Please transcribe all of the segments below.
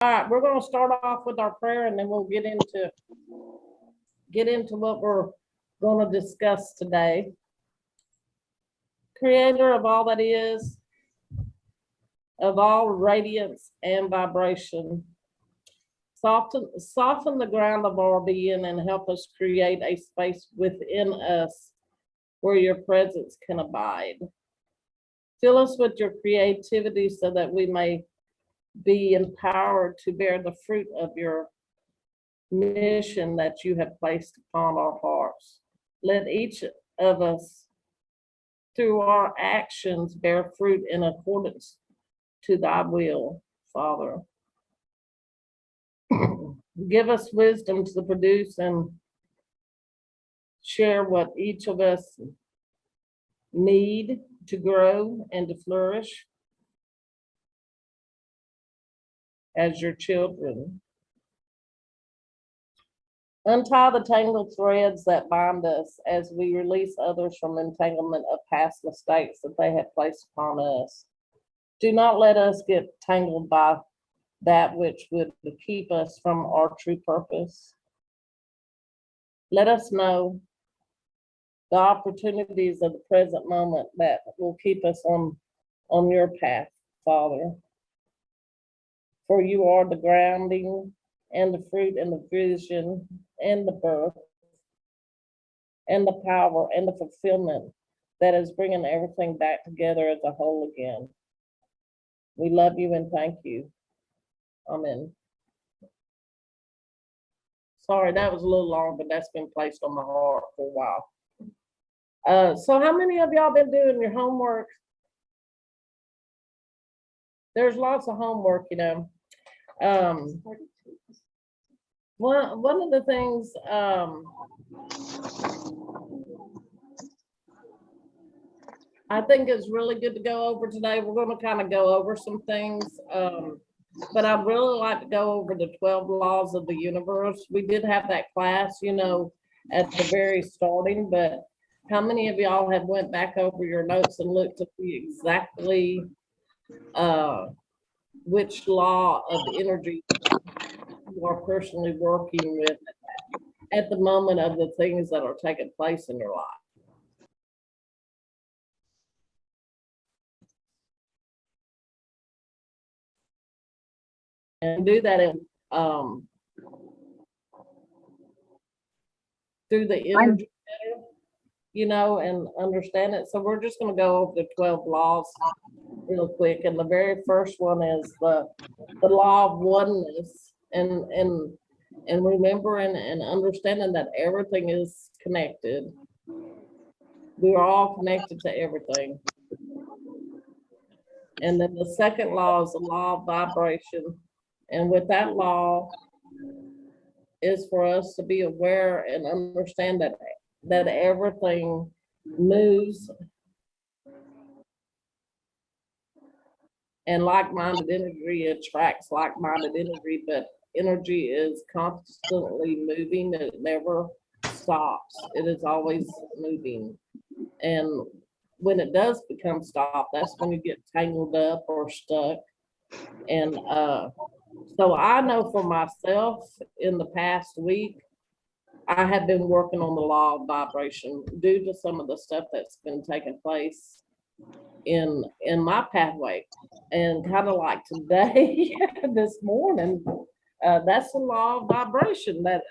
All right, we're going to start off with our prayer, and then we'll get into what we're going to discuss today. Creator of all that is, of all radiance and vibration, soften the ground of our being and help us create a space within us where your presence can abide. Fill us with your creativity so that we may be empowered to bear the fruit of your mission that you have placed upon our hearts. Let each of us, through our actions, bear fruit in accordance to thy will, Father. Give us wisdom to produce and share what each of us need to grow and to flourish as your children. Untie the tangled threads that bind us as we release others from entanglement of past mistakes that they have placed upon us. Do not let us get tangled by that which would keep us from our true purpose. Let us know the opportunities of the present moment that will keep us on your path, Father. For you are the grounding and the fruit and the vision and the birth and the power and the fulfillment that is bringing everything back together as a whole again. We love you and thank you. Amen. Sorry, that was a little long, but that's been placed on my heart for a while. So how many of y'all been doing your homework? There's lots of homework, you know. One of the things I think is really good to go over today, we're going to kind of go over some things, but I'd really like to go over the 12 laws of the universe. We did have that class, you know, at the very starting, but how many of y'all have went back over your notes and looked to see exactly which law of energy you are personally working with at the moment of the things that are taking place in your life? And do that in through the energy better, you know, and understand it. So we're just going to go over the 12 laws real quick. And the very first one is the law of oneness, and remembering and understanding that everything is connected. We are all connected to everything. And then the second law is the law of vibration. And with that law is for us to be aware and understand that everything moves, and like-minded energy attracts like-minded energy, but energy is constantly moving. It never stops. It is always moving. And when it does become stop, that's when you get tangled up or stuck. And so I know for myself in the past week, I have been working on the law of vibration due to some of the stuff that's been taking place in my pathway. And kind of like today, this morning, that's the law of vibration that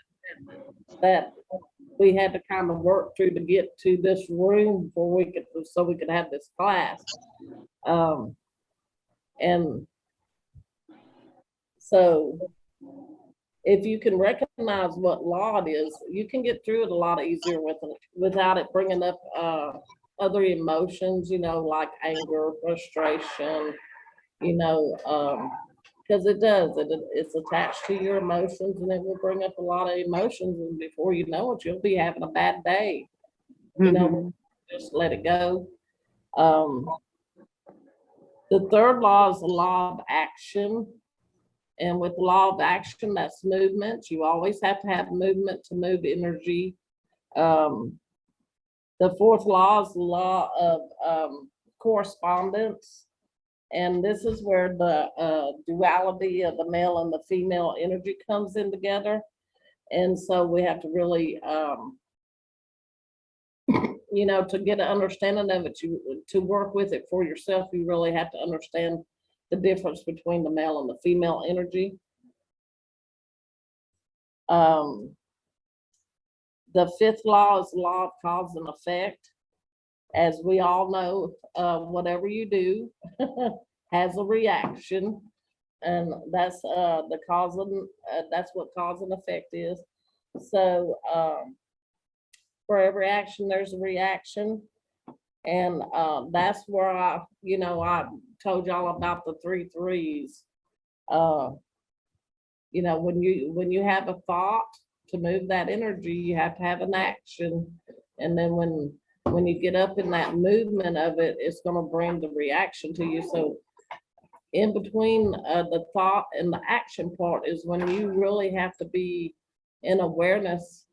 we had to kind of work through to get to this room before we could have this class. And so if you can recognize what law it is, you can get through it a lot easier without it bringing up other emotions, you know, like anger, frustration, you know, because it's attached to your emotions, and it will bring up a lot of emotions, and before you know it, you'll be having a bad day. You know, just let it go. The third law is the law of action. And with the law of action, that's movement. You always have to have movement to move energy. The fourth law is the law of correspondence. And this is where the duality of the male and the female energy comes in together. And so we have to really, you know, to get an understanding of it, to work with it for yourself, you really have to understand the difference between the male and the female energy. The fifth law is the law of cause and effect. As we all know, whatever you do has a reaction, and that's the cause and that's what cause and effect is. So for every action, there's a reaction, and that's where I told y'all about the 3 threes. You know, when you have a thought, to move that energy, you have to have an action, and then when you get up in that movement of it, it's going to bring the reaction to you. So in between the thought and the action part is when you really have to be in awareness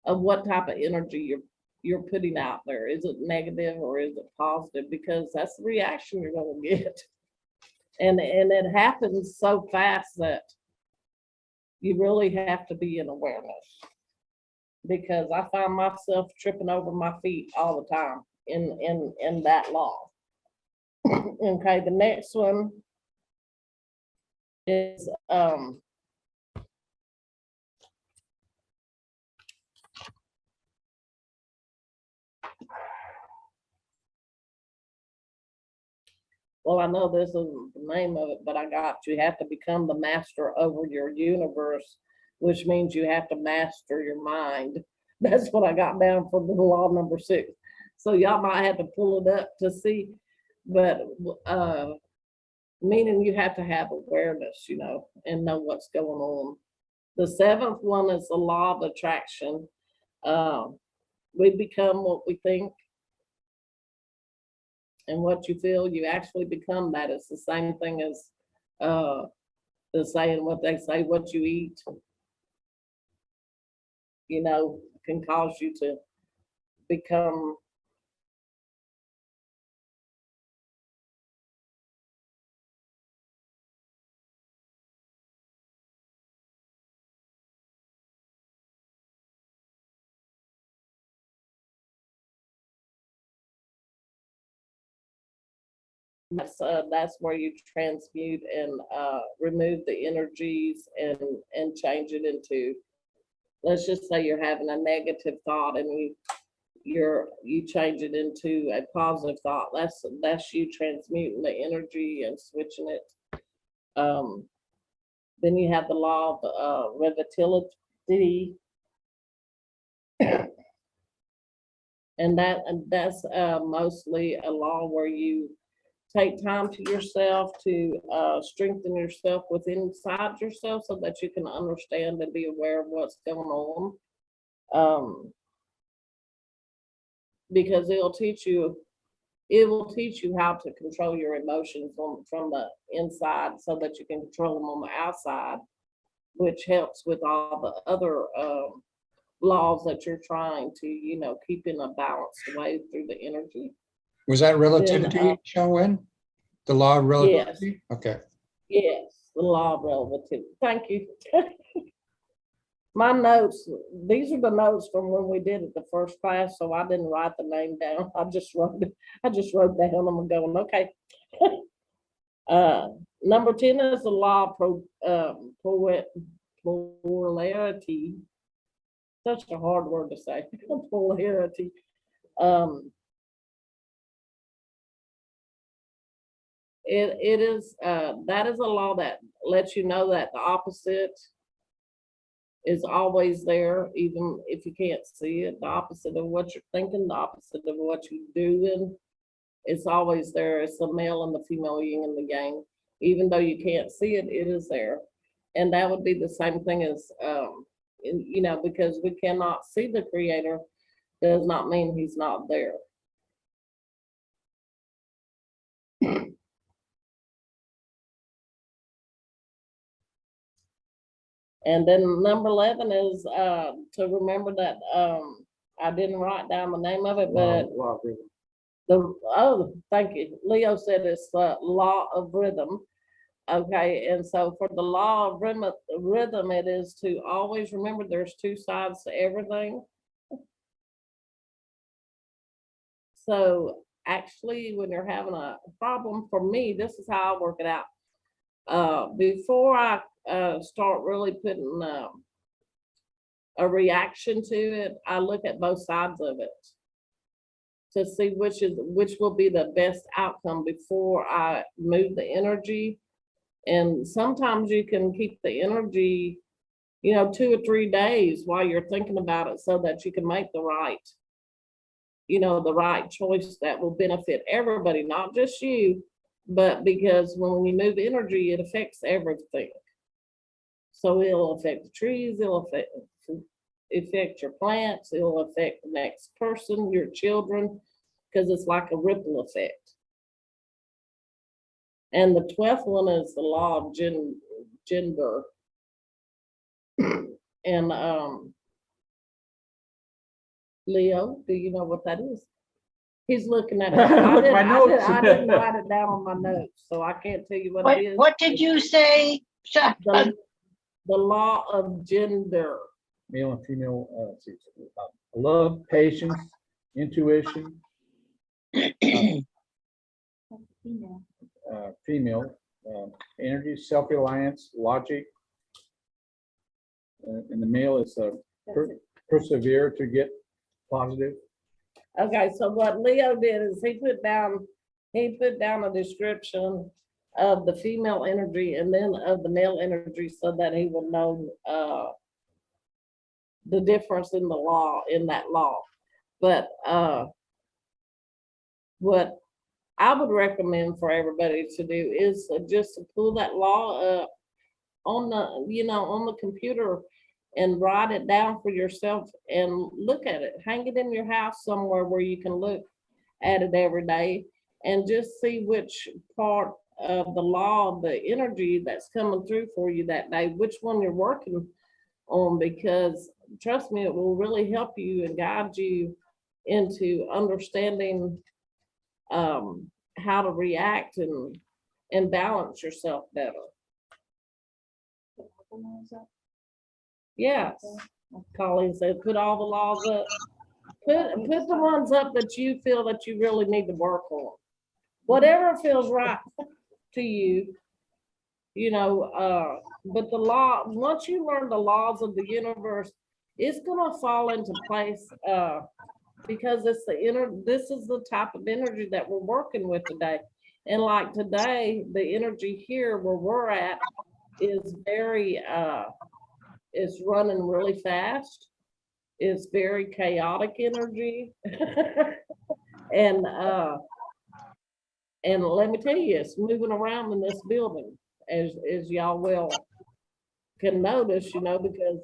of what type of energy you're putting out there. Is it negative or is it positive? Because that's the reaction you're going to get. And it happens so fast that you really have to be in awareness, because I find myself tripping over my feet all the time in that law. Okay, the next one is well, I know this isn't the name of it, but I got you have to become the master over your universe, which means you have to master your mind. That's what I got down for the law number 6. So y'all might have to pull it up to see, but meaning you have to have awareness, you know, and know what's going on. The 7th one is the law of attraction. We become what we think, and what you feel, you actually become that. It's the same thing as the saying, what they say, what you eat, you know, can cause you to become that's where you transmute and remove the energies and change it into, let's just say you're having a negative thought and you change it into a positive thought. That's you transmuting the energy and switching it. Then you have the law of relativity, and that's mostly a law where you take time to yourself to strengthen yourself within inside yourself so that you can understand and be aware of what's going on. Because it will teach you how to control your emotions from the inside so that you can control them on the outside, which helps with all the other laws that you're trying to, you know, keep in a balanced way through the energy. Was that relativity, Shawn? The law of relativity? Yes. Okay. Yes, the law of relativity. Thank you. My notes, these are the notes from when we did it the first class, so I didn't write the name down. I just wrote down, I'm going, okay. Number 10 is the law of polarity. Such a hard word to say. Polarity. It is that is a law that lets you know that the opposite is always there, even if you can't see it. The opposite of what you're thinking, the opposite of what you're doing, it's always there. It's the male and the female yin and the yang. Even though you can't see it, it is there. And that would be the same thing as, you know, because we cannot see the creator does not mean he's not there. And then number 11 is to remember that I didn't write down the name of it, but Thank you. Leo said it's the law of rhythm. Okay, and so for the law of rhythm, it is to always remember there's two sides to everything. So actually, when you're having a problem, for me, this is how I work it out. Before I start really putting a reaction to it, I look at both sides of it to see which will be the best outcome before I move the energy. And sometimes you can keep the energy, 2 or 3 days while you're thinking about it so that you can make the right choice that will benefit everybody, not just you, but because when you move energy, it affects everything. So it'll affect the trees, it'll affect your plants, it'll affect the next person, your children, because it's like a ripple effect. And the 12th one is the law of gender. And Leo, do you know what that is? He's looking at it. With my notes. I didn't write it down on my notes, so I can't tell you what it is. What did you say? The law of gender. Male and female, love, patience, intuition. Female, energy, self-reliance, logic. And the male is persevere to get positive. Okay, so what Leo did is he put down a description of the female energy and then of the male energy so that he would know the difference in that law. But what I would recommend for everybody to do is just to pull that law up on the computer and write it down for yourself and look at it. Hang it in your house somewhere where you can look at it every day and just see which part of the law, the energy that's coming through for you that day, which one you're working on, because trust me, it will really help you and guide you into understanding how to react and balance yourself better. Yes, Colleen said, put all the laws up. Put the ones up that you feel that you really need to work on. Whatever feels right to you, but the law, once you learn the laws of the universe, it's gonna fall into place because this is the type of energy that we're working with today. And like today, the energy here where we're at is very it's running really fast. It's very chaotic energy. and let me tell you, it's moving around in this building, as y'all well can notice, because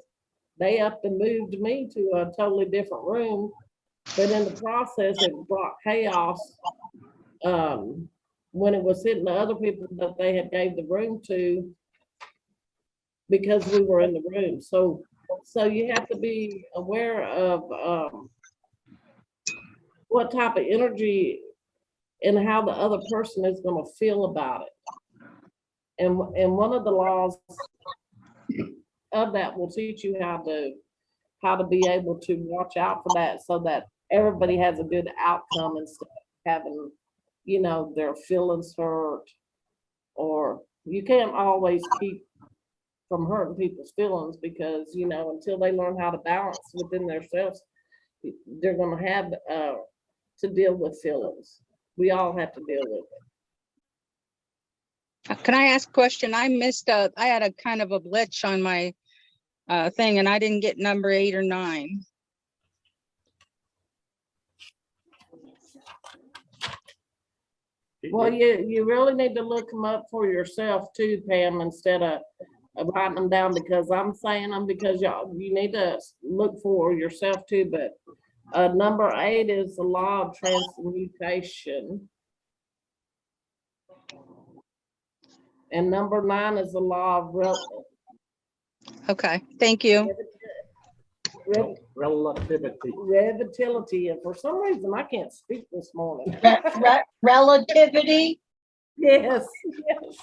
they up and moved me to a totally different room. But in the process, it brought chaos when it was hitting the other people that they had gave the room to, because we were in the room. So you have to be aware of what type of energy and how the other person is going to feel about it. And one of the laws of that will teach you how to be able to watch out for that so that everybody has a good outcome instead of having, their feelings hurt. Or you can't always keep from hurting people's feelings because, until they learn how to balance within themselves, they're going to have to deal with feelings. We all have to deal with it. Can I ask a question? I missed I had a kind of a glitch on my thing and I didn't get number 8 or 9. Well, you really need to look them up for yourself too, Pam, instead of writing them down, because I'm saying them because you need to look for yourself too. But number 8 is the law of transmutation. And number 9 is the law of relative. Okay, thank you. Relativity. Relativity, and for some reason I can't speak this morning. Relativity. Yes, yes.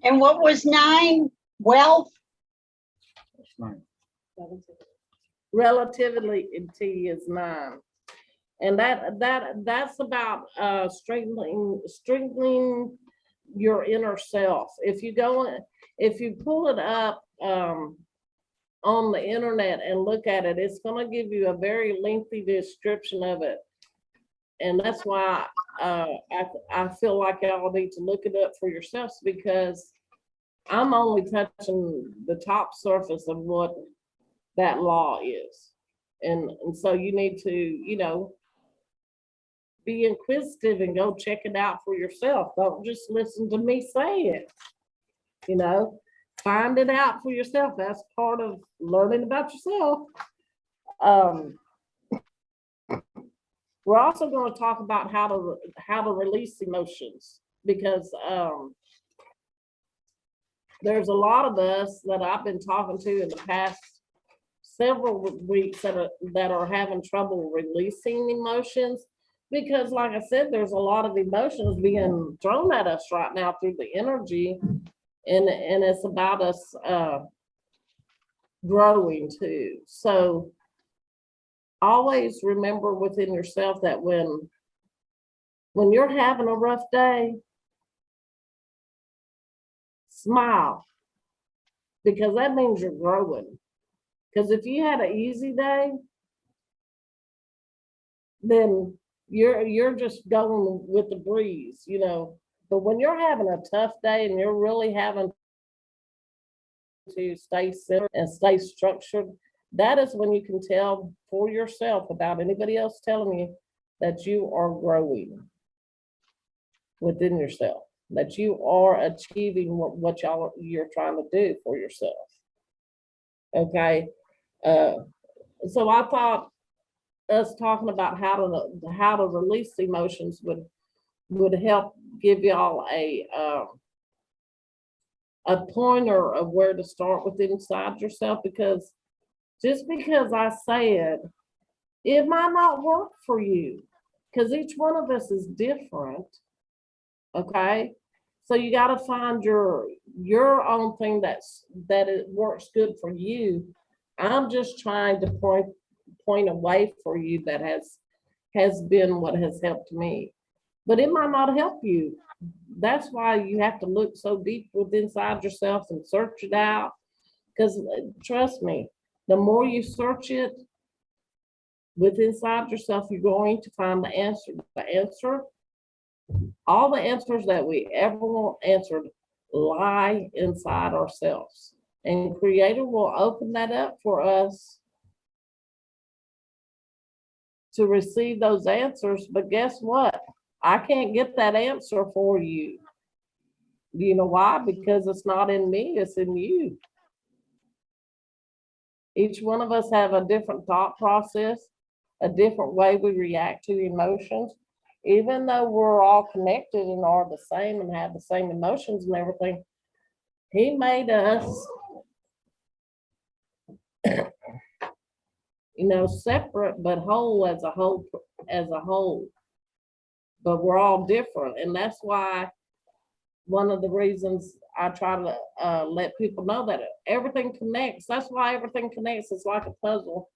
And what was 9? Wealth. That's nice. Relativity is 9. And that's about strengthening your inner self. If you pull it up on the internet and look at it, it's going to give you a very lengthy description of it. And that's why I feel like y'all need to look it up for yourselves, because I'm only touching the top surface of what that law is. And so you need to, be inquisitive and go check it out for yourself. Don't just listen to me say it. Find it out for yourself. That's part of learning about yourself. We're also going to talk about how to release emotions, because there's a lot of us that I've been talking to in the past several weeks that are having trouble releasing emotions, because like I said, there's a lot of emotions being thrown at us right now through the energy, and it's about us growing too. So always remember within yourself that when you're having a rough day, smile, because that means you're growing. Because if you had an easy day, then you're just going with the breeze, But when you're having a tough day and you're really having to stay centered and stay structured, that is when you can tell for yourself, without anybody else telling you, that you are growing within yourself, that you are achieving what you're trying to do for yourself. Okay. So I thought us talking about how to release emotions would help give y'all a pointer of where to start with inside yourself, because just because I said it might not work for you, because each one of us is different. Okay, so you got to find your own thing that it works good for you. I'm just trying to point a way for you that has been what has helped me, but it might not help you. That's why you have to look so deep within inside yourself and search it out, because trust me, the more you search it within inside yourself, you're going to find the answer. All the answers that we ever want answered lie inside ourselves, and Creator will open that up for us to receive those answers. But guess what? I can't get that answer for you. Do you know why? Because it's not in me, it's in you. Each one of us have a different thought process, a different way we react to emotions. Even though we're all connected and are the same and have the same emotions and everything, He made us separate but whole as a whole. But we're all different, and that's why one of the reasons I try to let people know that everything connects. That's why everything connects. It's like a puzzle.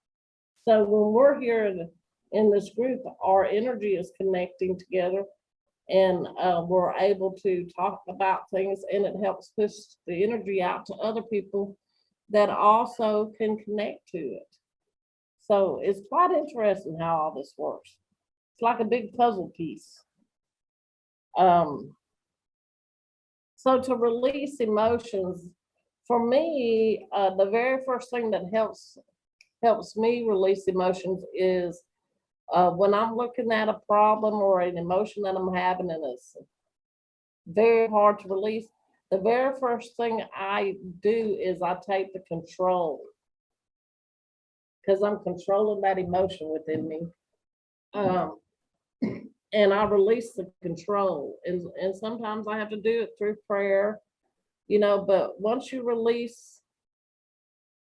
So when we're here in this group, our energy is connecting together, and we're able to talk about things, and it helps push the energy out to other people that also can connect to it. So it's quite interesting how all this works. It's like a big puzzle piece. So to release emotions, for me, the very first thing that helps me release emotions is when I'm looking at a problem or an emotion that I'm having and it's very hard to release. The very first thing I do is I take the control, because I'm controlling that emotion within me. And I release the control. And sometimes I have to do it through prayer, but once you release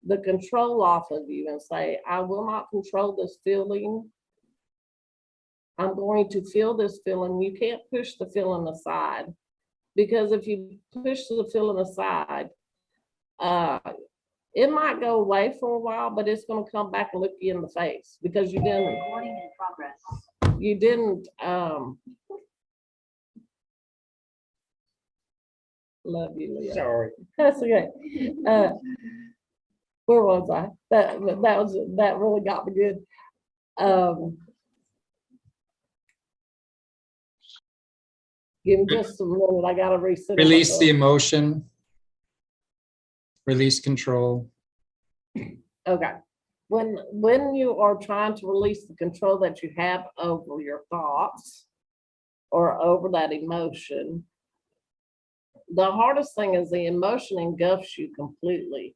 the control off of you and say, I will not control this feeling. I'm going to feel this feeling. You can't push the feeling aside, because if you push the feeling aside, it might go away for a while, but it's going to come back and look you in the face because you didn't. Recording in progress. You didn't. Love you, Leah. Sorry. That's okay. Where was I? That really got me good. Give me just a minute. I gotta reset. Release the emotion. Release control. Okay. When you are trying to release the control that you have over your thoughts or over that emotion, the hardest thing is the emotion engulfs you completely.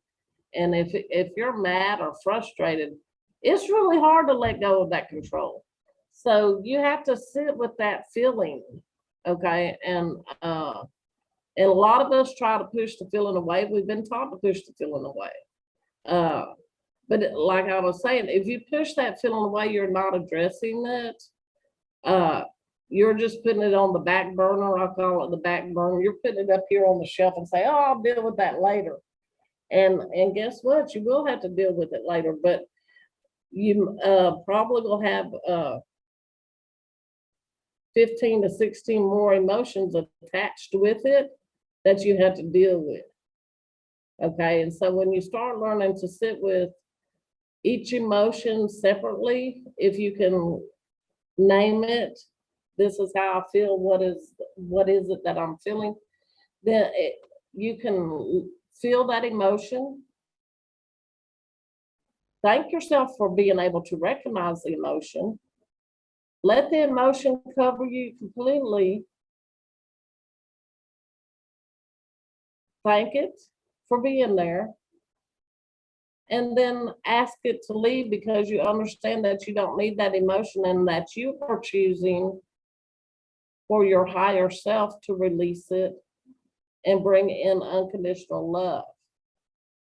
And if you're mad or frustrated, it's really hard to let go of that control. So you have to sit with that feeling, okay? And a lot of us try to push the feeling away. We've been taught to push the feeling away. But like I was saying, if you push that feeling away, you're not addressing it. You're just putting it on the back burner. I call it the back burner. You're putting it up here on the shelf and say, oh, I'll deal with that later. And guess what? You will have to deal with it later, but you probably will have 15 to 16 more emotions attached with it that you have to deal with. Okay, and so when you start learning to sit with each emotion separately, if you can name it, this is how I feel, what is it that I'm feeling, then you can feel that emotion. Thank yourself for being able to recognize the emotion. Let the emotion cover you completely. Thank it for being there. And then ask it to leave because you understand that you don't need that emotion and that you are choosing for your higher self to release it and bring in unconditional love,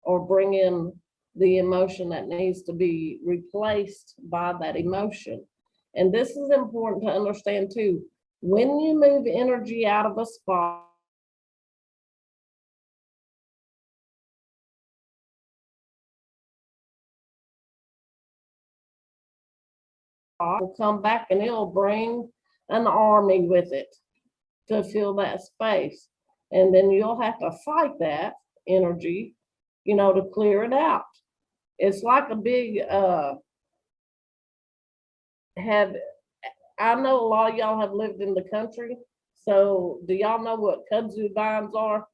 or bring in the emotion that needs to be replaced by that emotion. And this is important to understand too. When you move energy out of a spot, will come back and it'll bring an army with it to fill that space. And then you'll have to fight that energy, to clear it out. It's like a big, I know a lot of y'all have lived in the country. So do y'all know what kudzu vines are?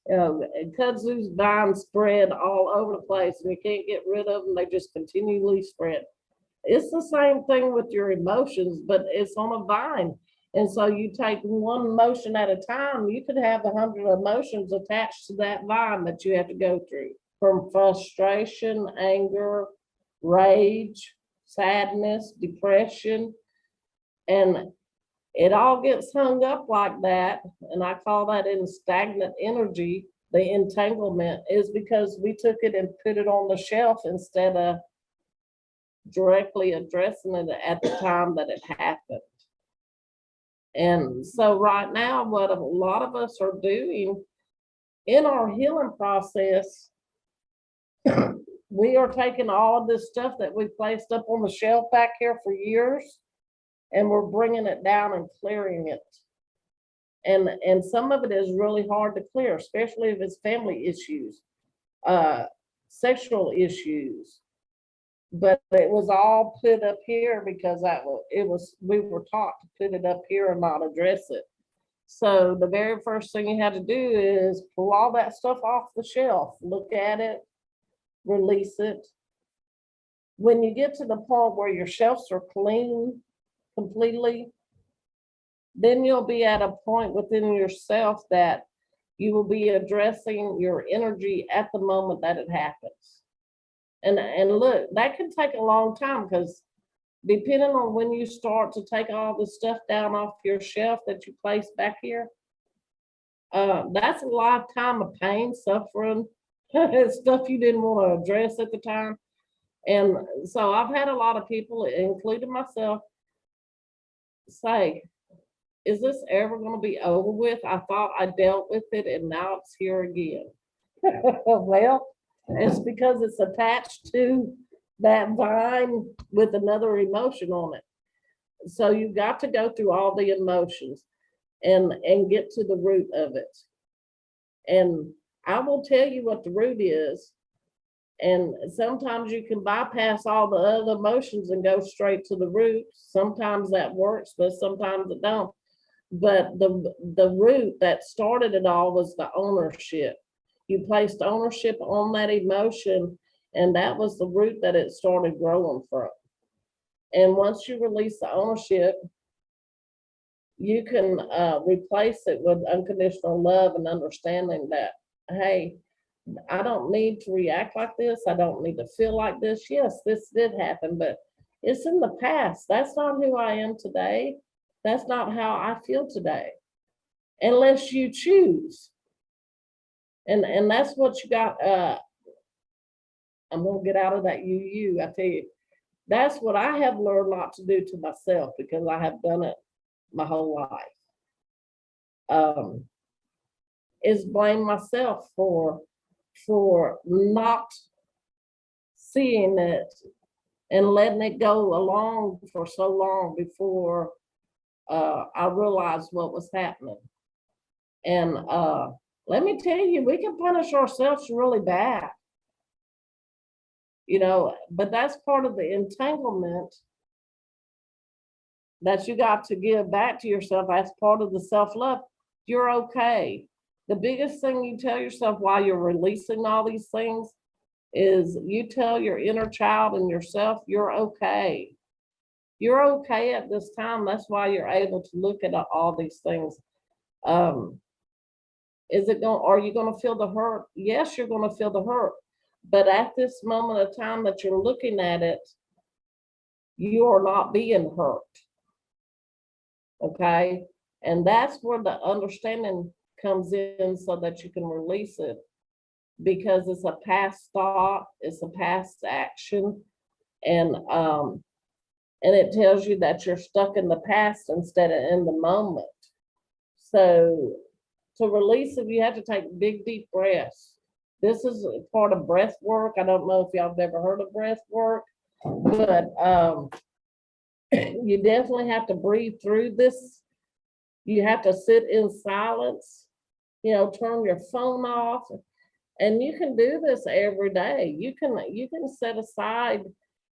Kudzu vines spread all over the place and you can't get rid of them. They just continually spread. It's the same thing with your emotions, but it's on a vine. And so you take one emotion at a time. You could have 100 emotions attached to that vine that you have to go through, from frustration, anger, rage, sadness, depression, and it all gets hung up like that. And I call that in stagnant energy. The entanglement is because we took it and put it on the shelf instead of directly addressing it at the time that it happened. And so right now, what a lot of us are doing in our healing process, we are taking all of this stuff that we placed up on the shelf back here for years, and we're bringing it down and clearing it. And some of it is really hard to clear, especially if it's family issues, sexual issues. But it was all put up here because we were taught to put it up here and not address it. So the very first thing you had to do is pull all that stuff off the shelf, look at it, release it. When you get to the point where your shelves are clean completely, then you'll be at a point within yourself that you will be addressing your energy at the moment that it happens. And look, that can take a long time because depending on when you start to take all the stuff down off your shelf that you place back here, that's a lifetime of pain, suffering, stuff you didn't want to address at the time. And so I've had a lot of people, including myself, say, is this ever going to be over with? I thought I dealt with it and now it's here again. Well, it's because it's attached to that vine with another emotion on it. So you've got to go through all the emotions and get to the root of it. And I will tell you what the root is. And sometimes you can bypass all the other emotions and go straight to the root. Sometimes that works, but sometimes it don't. But the root that started it all was the ownership. You placed ownership on that emotion, and that was the root that it started growing from. And once you release the ownership, you can replace it with unconditional love and understanding that, hey, I don't need to react like this. I don't need to feel like this. Yes, this did happen, but it's in the past. That's not who I am today. That's not how I feel today, unless you choose. And that's what you got. I'm gonna get out of that I tell you, that's what I have learned not to do to myself, because I have done it my whole life. Is blame myself for not seeing it and letting it go along for so long before I realized what was happening. And let me tell you, we can punish ourselves really bad, but that's part of the entanglement that you got to give back to yourself as part of the self-love. You're okay. The biggest thing you tell yourself while you're releasing all these things is you tell your inner child and yourself, you're okay. You're okay at this time. That's why you're able to look at all these things. Are you going to feel the hurt? Yes, you're going to feel the hurt. But at this moment of time that you're looking at it, you are not being hurt. Okay? And that's where the understanding comes in, so that you can release it, because it's a past thought, it's a past action, and it tells you that you're stuck in the past instead of in the moment. So to release it, you have to take big, deep breaths. This is part of breath work. I don't know if y'all have ever heard of breath work, but you definitely have to breathe through this. You have to sit in silence, turn your phone off, and you can do this every day. You can set aside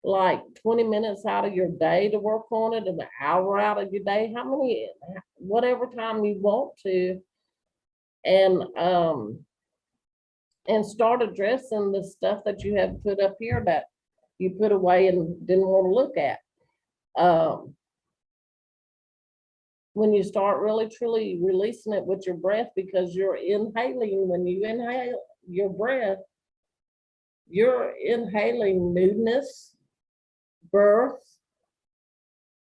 like 20 minutes out of your day to work on it, and an hour out of your day, whatever time you want to, and start addressing the stuff that you have put up here that you put away and didn't want to look at. When you start really truly releasing it with your breath, because you're inhaling, when you inhale your breath, you're inhaling newness, birth.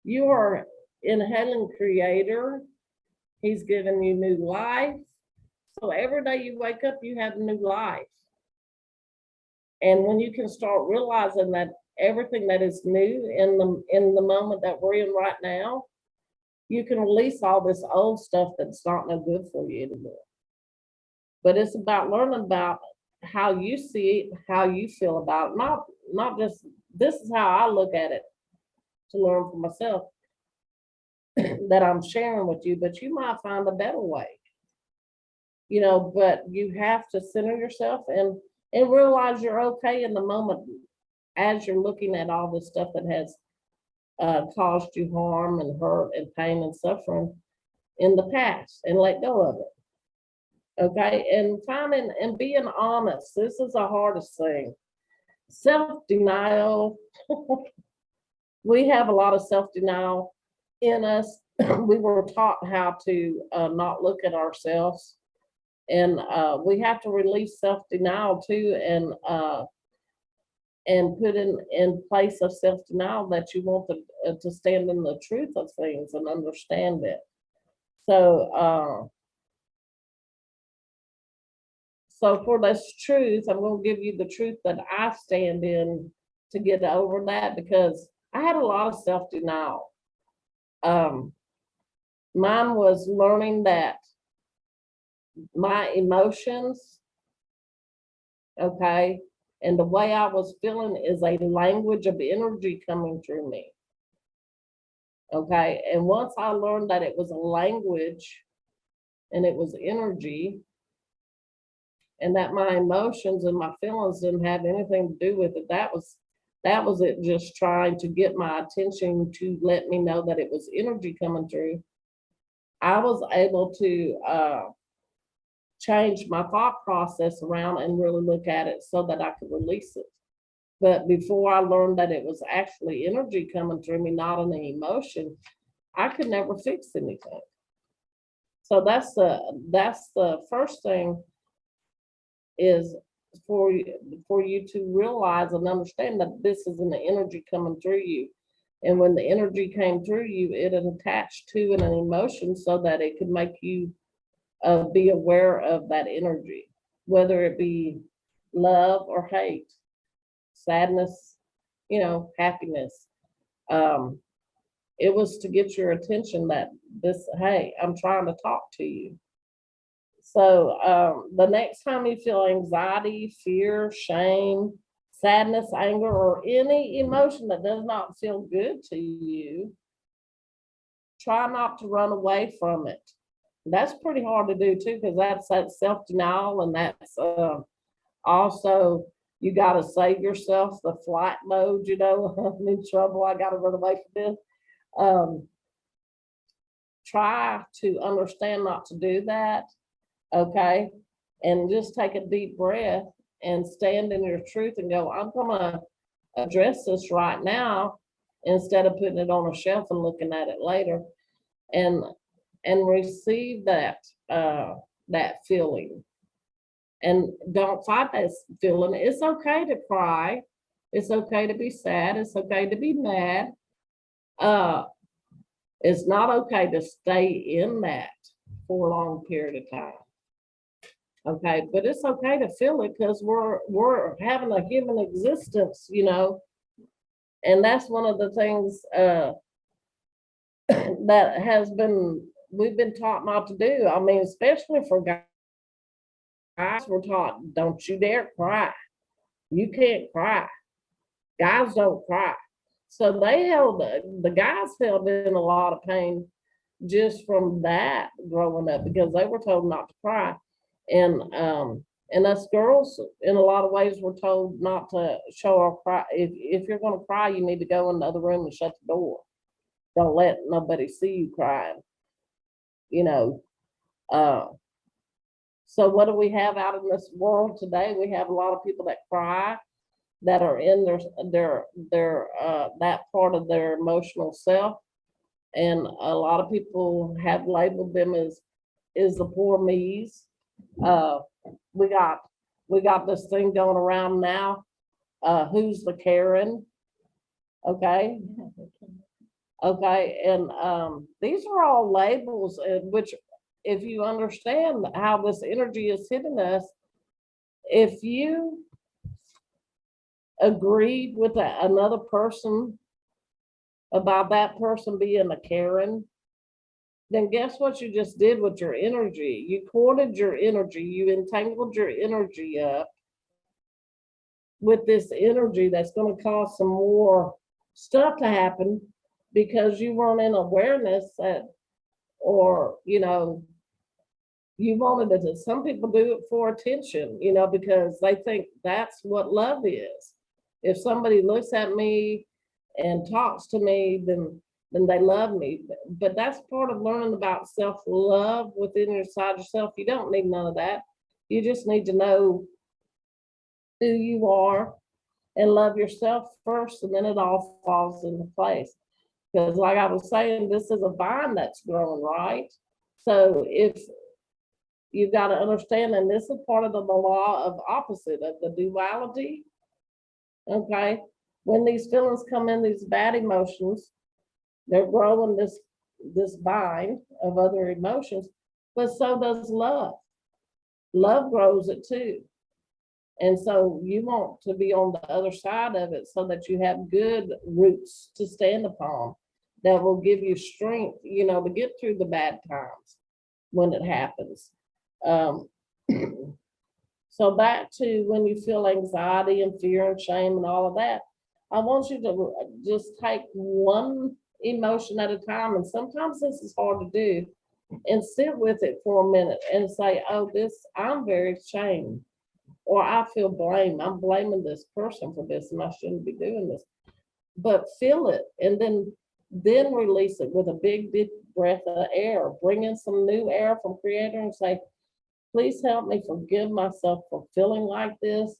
You are inhaling creator. He's given you new life. So every day you wake up, you have new life. And when you can start realizing that everything that is new in the moment that we're in right now, you can release all this old stuff that's not no good for you anymore. But it's about learning about how you see it, how you feel about it. Not just, this is how I look at it to learn for myself that I'm sharing with you, but you might find a better way. But you have to center yourself and realize you're okay in the moment as you're looking at all this stuff that has caused you harm and hurt and pain and suffering in the past, and let go of it. Okay, and finding and being honest. This is the hardest thing. Self-denial. We have a lot of self-denial in us. We were taught how to not look at ourselves, and we have to release self-denial too, and put in place of self-denial that you want to stand in the truth of things and understand it. So So for this truth, I'm gonna give you the truth that I stand in to get over that, because I had a lot of self-denial. Mine was learning that my emotions, okay, and the way I was feeling is a language of energy coming through me. Okay, and once I learned that it was a language and it was energy, and that my emotions and my feelings didn't have anything to do with it, that was it, just trying to get my attention to let me know that it was energy coming through. I was able to change my thought process around and really look at it so that I could release it. But before I learned that it was actually energy coming through me, not an emotion, I could never fix anything. So that's the first thing, is for you to realize and understand that this is an energy coming through you. And when the energy came through you, it had attached to an emotion so that it could make you be aware of that energy, whether it be love or hate, sadness, happiness. It was to get your attention that hey, I'm trying to talk to you. So the next time you feel anxiety, fear, shame, sadness, anger, or any emotion that does not feel good to you, try not to run away from it. That's pretty hard to do too, because that's that self-denial, and that's also, you got to save yourself, the flight mode, I'm in trouble, I got to run away from this. Try to understand not to do that, okay? And just take a deep breath and stand in your truth and go, I'm gonna address this right now, instead of putting it on a shelf and looking at it later, and receive that feeling. And don't fight that feeling. It's okay to cry. It's okay to be sad. It's okay to be mad. It's not okay to stay in that for a long period of time. Okay, but it's okay to feel it, because we're having a human existence, and that's one of the things that we've been taught not to do. I mean, especially for guys, we're taught, don't you dare cry. You can't cry. Guys don't cry. So the guys held in a lot of pain just from that growing up, because they were told not to cry. And us girls, in a lot of ways, were told not to show our cry. If you're gonna cry, you need to go in the other room and shut the door. Don't let nobody see you crying. So what do we have out in this world today? We have a lot of people that cry, that are in their that part of their emotional self, and a lot of people have labeled them as the poor me's. We got this thing going around now. Who's the Karen? Okay. And these are all labels, which, if you understand how this energy is hitting us, if you agreed with another person about that person being a Karen, then guess what you just did with your energy? You corded your energy, you entangled your energy up with this energy that's going to cause some more stuff to happen, because you weren't in awareness that, or you wanted it. Some people do it for attention, because they think that's what love is. If somebody looks at me and talks to me, then they love me. But that's part of learning about self-love within yourself. You don't need none of that. You just need to know who you are and love yourself first, and then it all falls into place. Because like I was saying, this is a vine that's growing, right? So if you've got to understand, and this is part of the law of opposite, of the duality. Okay, when these feelings come in, these bad emotions, they're growing this vine of other emotions, but so does love. love grows it too. And so you want to be on the other side of it so that you have good roots to stand upon that will give you strength, to get through the bad times when it happens. Um, so back to when you feel anxiety and fear and shame and all of that, I want you to just take one emotion at a time. And sometimes this is hard to do, and sit with it for a minute and say, oh, I'm very ashamed. Or I feel blame. I'm blaming this person for this and I shouldn't be doing this. But feel it and then release it with a big deep breath of air. Bring in some new air from Creator and say, please help me forgive myself for feeling like this.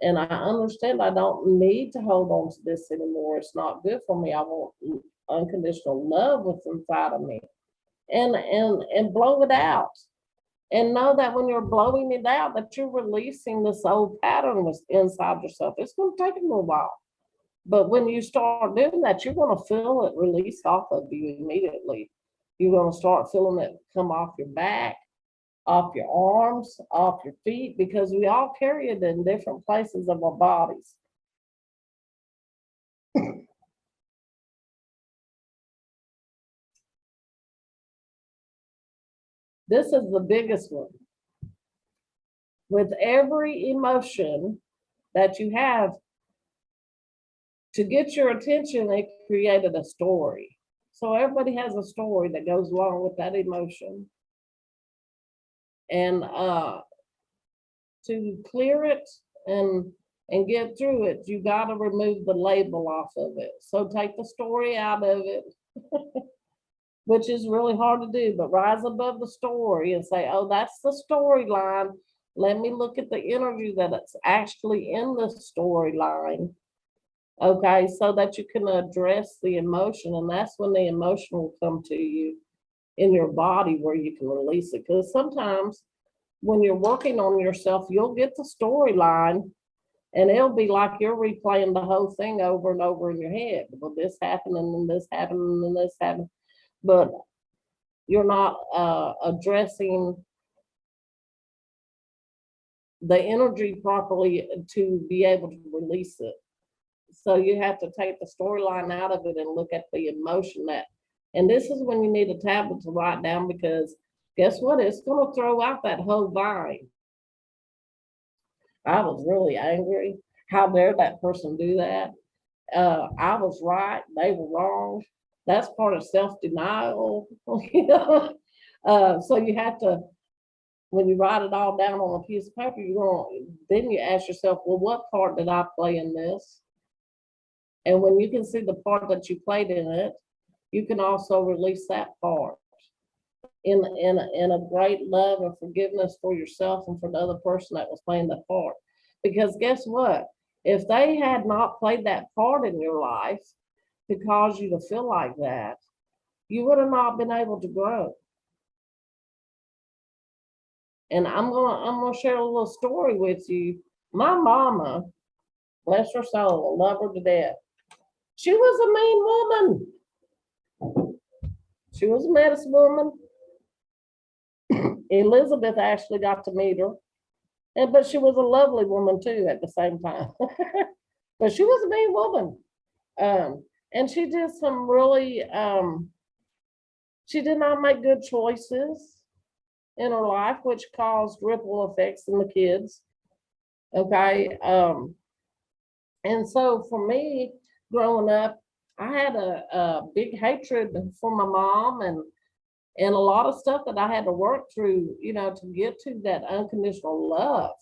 And I understand I don't need to hold on to this anymore. It's not good for me. I want unconditional love what's inside of me. And blow it out. And know that when you're blowing it out, that you're releasing this old pattern was inside yourself. It's going to take a little while. But when you start doing that, you're going to feel it release off of you immediately. You're going to start feeling it come off your back, off your arms, off your feet, because we all carry it in different places of our bodies. This is the biggest one. With every emotion that you have, to get your attention, they created a story. So everybody has a story that goes along with that emotion. And to clear it and get through it, you got to remove the label off of it. So take the story out of it, which is really hard to do, but rise above the story and say, oh, that's the storyline. Let me look at the energy that it's actually in the storyline. Okay, so that you can address the emotion, and that's when the emotion will come to you in your body where you can release it. Because sometimes when you're working on yourself, you'll get the storyline and it'll be like you're replaying the whole thing over and over in your head. Well, this happened and then this happened and then this happened. But you're not addressing the energy properly to be able to release it. So you have to take the storyline out of it and look at the emotion and this is when you need a tablet to write down, because guess what? It's going to throw out that whole vine. I was really angry. How dare that person do that? I was right. They were wrong. That's part of self-denial. So you have to, when you write it all down on a piece of paper, then you ask yourself, well, what part did I play in this? And when you can see the part that you played in it, you can also release that part in a great love and forgiveness for yourself and for the other person that was playing that part. Because guess what? If they had not played that part in your life to cause you to feel like that, you would have not been able to grow. And I'm gonna share a little story with you. My mama, bless her soul, I love her to death. She was a mean woman. She was a medicine woman. Elizabeth actually got to meet her, but she was a lovely woman too at the same time. But she was a mean woman, and she did some really. She did not make good choices in her life, which caused ripple effects in the kids. Okay, and so for me, growing up, I had a big hatred for my mom and a lot of stuff that I had to work through, to get to that unconditional love.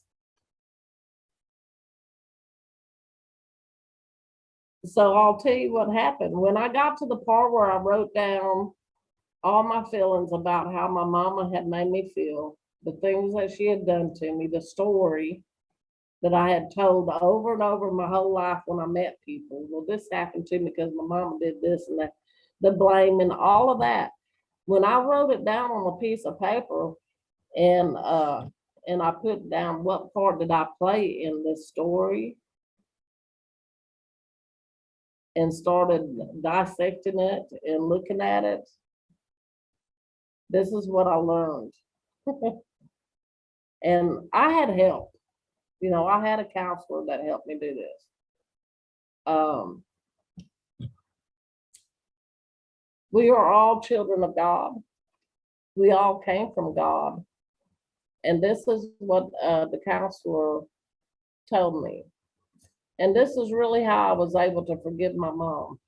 So I'll tell you what happened. When I got to the part where I wrote down all my feelings about how my mama had made me feel, the things that she had done to me, the story that I had told over and over my whole life when I met people. Well, this happened to me because my mama did this and that, the blame and all of that. When I wrote it down on a piece of paper and I put down what part did I play in this story and started dissecting it and looking at it, this is what I learned. And I had help. You know, I had a counselor that helped me do this. We are all children of God. We all came from God. And this is what the counselor told me. And this is really how I was able to forgive my mom.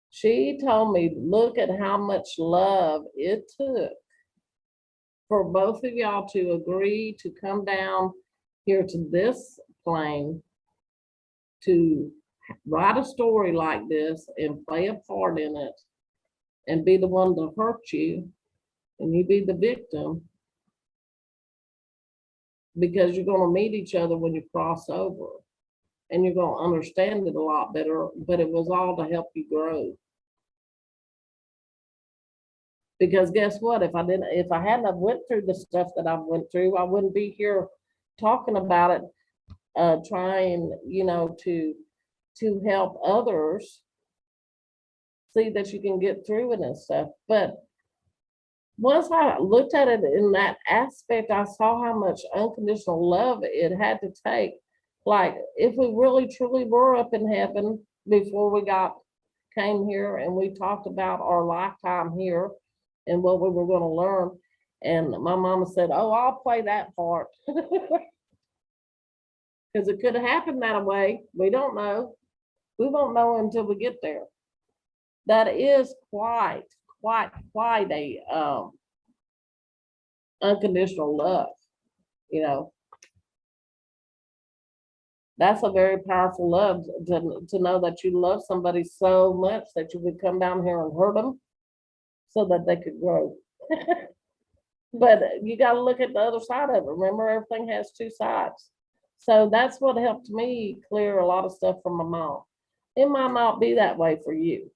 She told me, look at how much love it took for both of y'all to agree to come down here to this plane to write a story like this and play a part in it and be the one to hurt you and you be the victim, because you're going to meet each other when you cross over and you're going to understand it a lot better, but it was all to help you grow. Because guess what? If I hadn't have went through the stuff that I went through, I wouldn't be here talking about it, trying, you know, to help others see that you can get through it and stuff. But once I looked at it in that aspect, I saw how much unconditional love it had to take. Like, if we really truly were up in heaven before we came here and we talked about our lifetime here and what we were going to learn. And my mama said, oh, I'll play that part. Because it could have happened that way. We don't know. We won't know until we get there. That is quite a unconditional love, you know. That's a very powerful love, to know that you love somebody so much that you would come down here and hurt them so that they could grow. But you got to look at the other side of it. Remember, everything has two sides. So that's what helped me clear a lot of stuff from my mom. It might not be that way for you.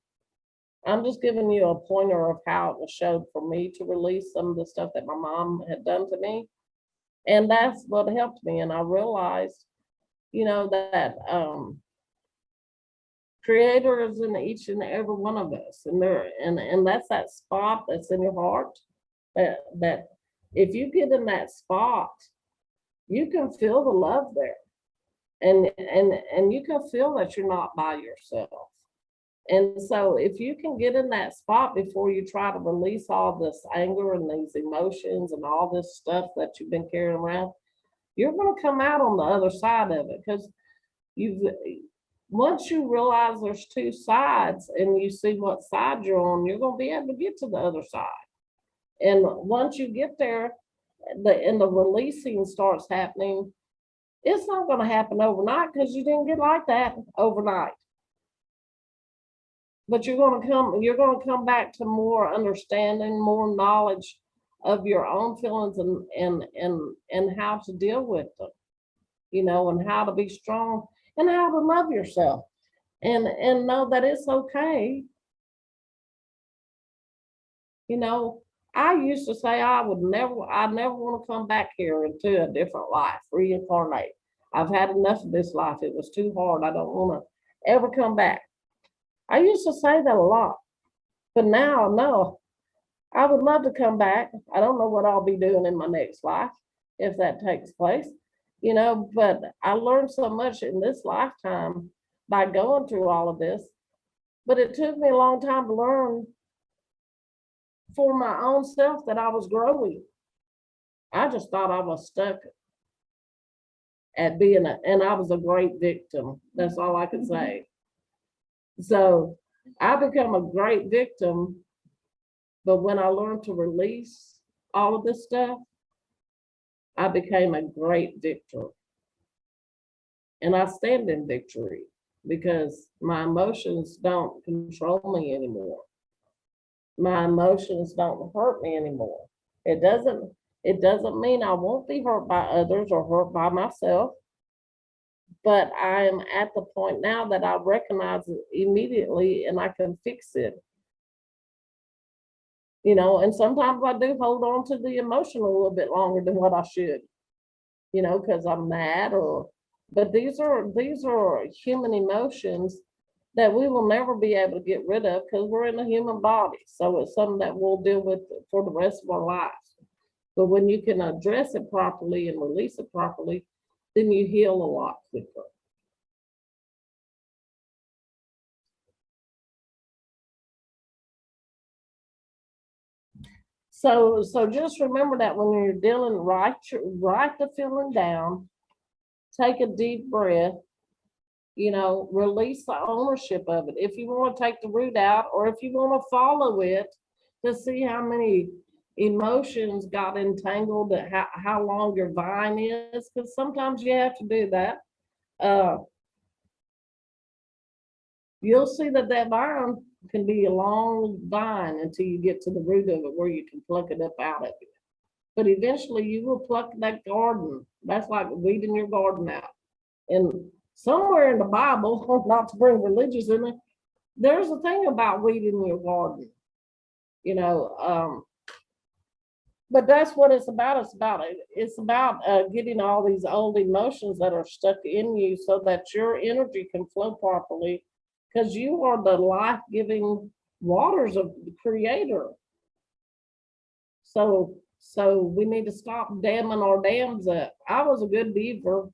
I'm just giving you a pointer of how it was showed for me to release some of the stuff that my mom had done to me. And that's what helped me. And I realized, you know, that Creator is in each and every one of us. And that's that spot that's in your heart that if you get in that spot, you can feel the love there. And you can feel that you're not by yourself. And so if you can get in that spot before you try to release all this anger and these emotions and all this stuff that you've been carrying around, you're going to come out on the other side of it. Because once you realize there's two sides and you see what side you're on, you're going to be able to get to the other side. And once you get there, the releasing starts happening. It's not going to happen overnight because you didn't get like that overnight. But you're going to come back to more understanding, more knowledge of your own feelings and how to deal with them, you know, and how to be strong and how to love yourself and know that it's okay. You know, I used to say I never want to come back here into a different life, reincarnate. I've had enough of this life. It was too hard. I don't want to ever come back. I used to say that a lot, but now, no, I would love to come back. I don't know what I'll be doing in my next life if that takes place, you know, but I learned so much in this lifetime by going through all of this, but it took me a long time to learn for my own self that I was growing. I just thought I was stuck at being and I was a great victim. That's all I could say. So I become a great victim, but when I learned to release all of this stuff, I became a great victor. And I stand in victory because my emotions don't control me anymore. My emotions don't hurt me anymore. It doesn't mean I won't be hurt by others or hurt by myself. But I am at the point now that I recognize it immediately and I can fix it. You know, and sometimes I do hold on to the emotion a little bit longer than what I should, you know, because I'm mad but these are human emotions that we will never be able to get rid of because we're in a human body. So it's something that we'll deal with for the rest of our lives. But when you can address it properly and release it properly, then you heal a lot quicker. So just remember that when you're dealing, write the feeling down, take a deep breath, release the ownership of it. If you want to take the root out, or if you want to follow it to see how many emotions got entangled, how long your vine is, because sometimes you have to do that. You'll see that vine can be a long vine until you get to the root of it where you can pluck it up out of it. But eventually you will pluck that garden. That's like weeding your garden out. And somewhere in the Bible, not to bring religious in it, there's a thing about weeding your garden. But that's what it's about. It's about getting all these old emotions that are stuck in you so that your energy can flow properly, because you are the life-giving waters of the Creator. So we need to stop damming our dams up. I was a good beaver,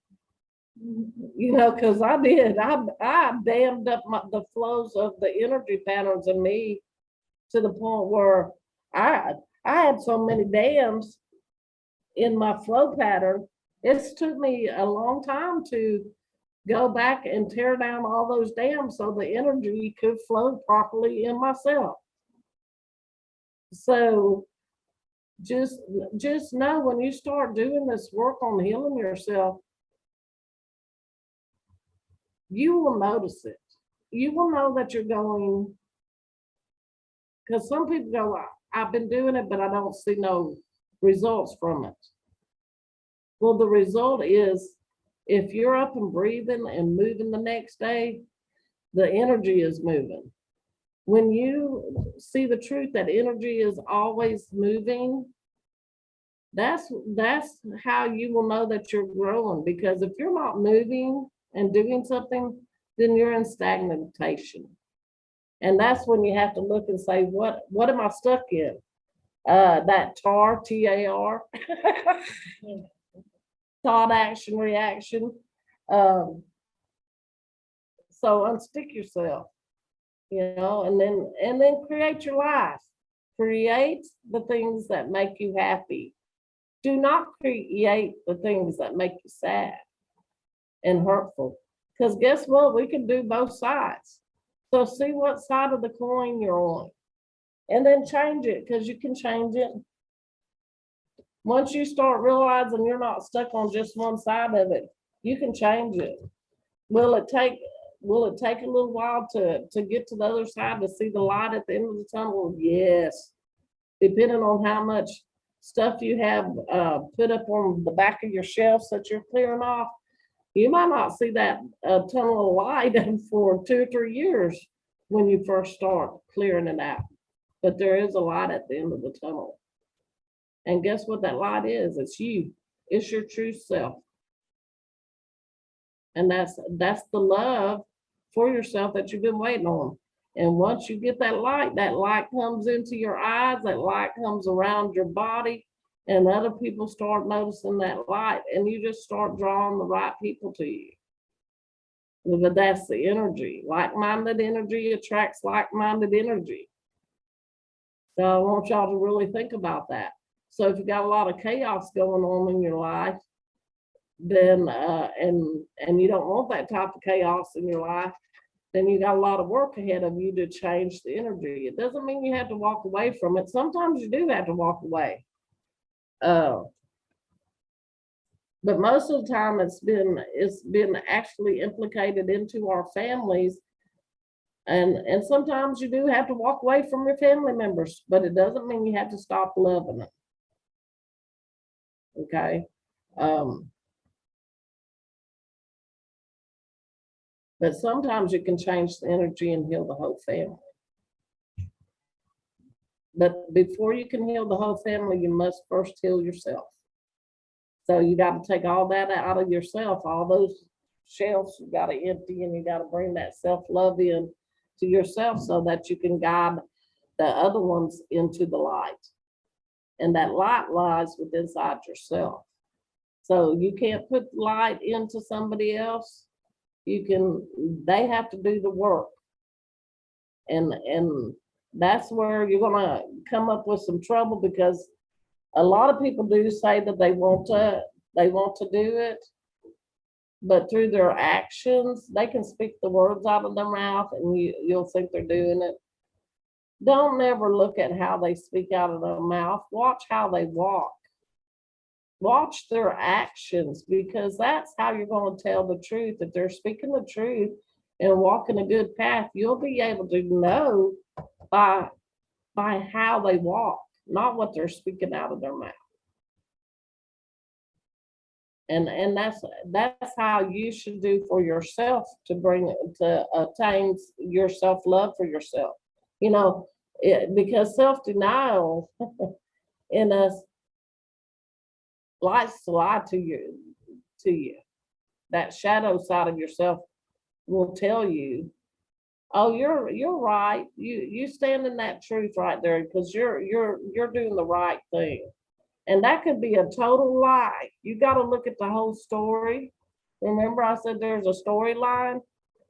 because I did. I dammed up the flows of the energy patterns in me to the point where I had so many dams in my flow pattern. It's took me a long time to go back and tear down all those dams so the energy could flow properly in myself. So just know, when you start doing this work on healing yourself, you will notice it. You will know that you're going, because some people go, I've been doing it, but I don't see no results from it. Well, the result is, if you're up and breathing and moving the next day, the energy is moving. When you see the truth that energy is always moving, that's how you will know that you're growing. Because if you're not moving and doing something, then you're in stagnation. And that's when you have to look and say, what am I stuck in? That TAR, T-A-R, thought, action, reaction. So unstick yourself, and then create your life. Create the things that make you happy. Do not create the things that make you sad and hurtful. Because guess what? We can do both sides. So see what side of the coin you're on, and then change it, because you can change it. Once you start realizing you're not stuck on just one side of it, you can change it. Will it take a little while to get to the other side, to see the light at the end of the tunnel? Yes. Depending on how much stuff you have put up on the back of your shelves that you're clearing off, you might not see that tunnel of light for 2 or 3 years when you first start clearing it out. But there is a light at the end of the tunnel. And guess what that light is? It's you. It's your true self. And that's the love for yourself that you've been waiting on. And once you get that light comes into your eyes, that light comes around your body, and other people start noticing that light, and you just start drawing the right people to you. But that's the energy. Like-minded energy attracts like-minded energy. So I want y'all to really think about that. So if you got a lot of chaos going on in your life, then and you don't want that type of chaos in your life, then you got a lot of work ahead of you to change the energy. It doesn't mean you have to walk away from it. Sometimes you do have to walk away. But most of the time it's been actually implicated into our families. And sometimes you do have to walk away from your family members, but it doesn't mean you have to stop loving them. Okay. But sometimes you can change the energy and heal the whole family. But before you can heal the whole family, you must first heal yourself. So you got to take all that out of yourself, all those shelves you got to empty, and you got to bring that self-love in to yourself so that you can guide the other ones into the light. And that light lies within inside yourself. So you can't put light into somebody else. They have to do the work. And that's where you're gonna come up with some trouble, because a lot of people do say that they want to do it, but through their actions, they can speak the words out of their mouth and you'll think they're doing it. Don't ever look at how they speak out of their mouth. Watch how they walk. Watch their actions, because that's how you're going to tell the truth. If they're speaking the truth and walking a good path, you'll be able to know by how they walk, not what they're speaking out of their mouth. And that's how you should do for yourself to attain your self-love for yourself. You know, because self-denial in us likes to lie to you. That shadow side of yourself will tell you, oh, you're right. You stand in that truth right there, because you're doing the right thing. And that could be a total lie. You got to look at the whole story. Remember, I said there's a storyline,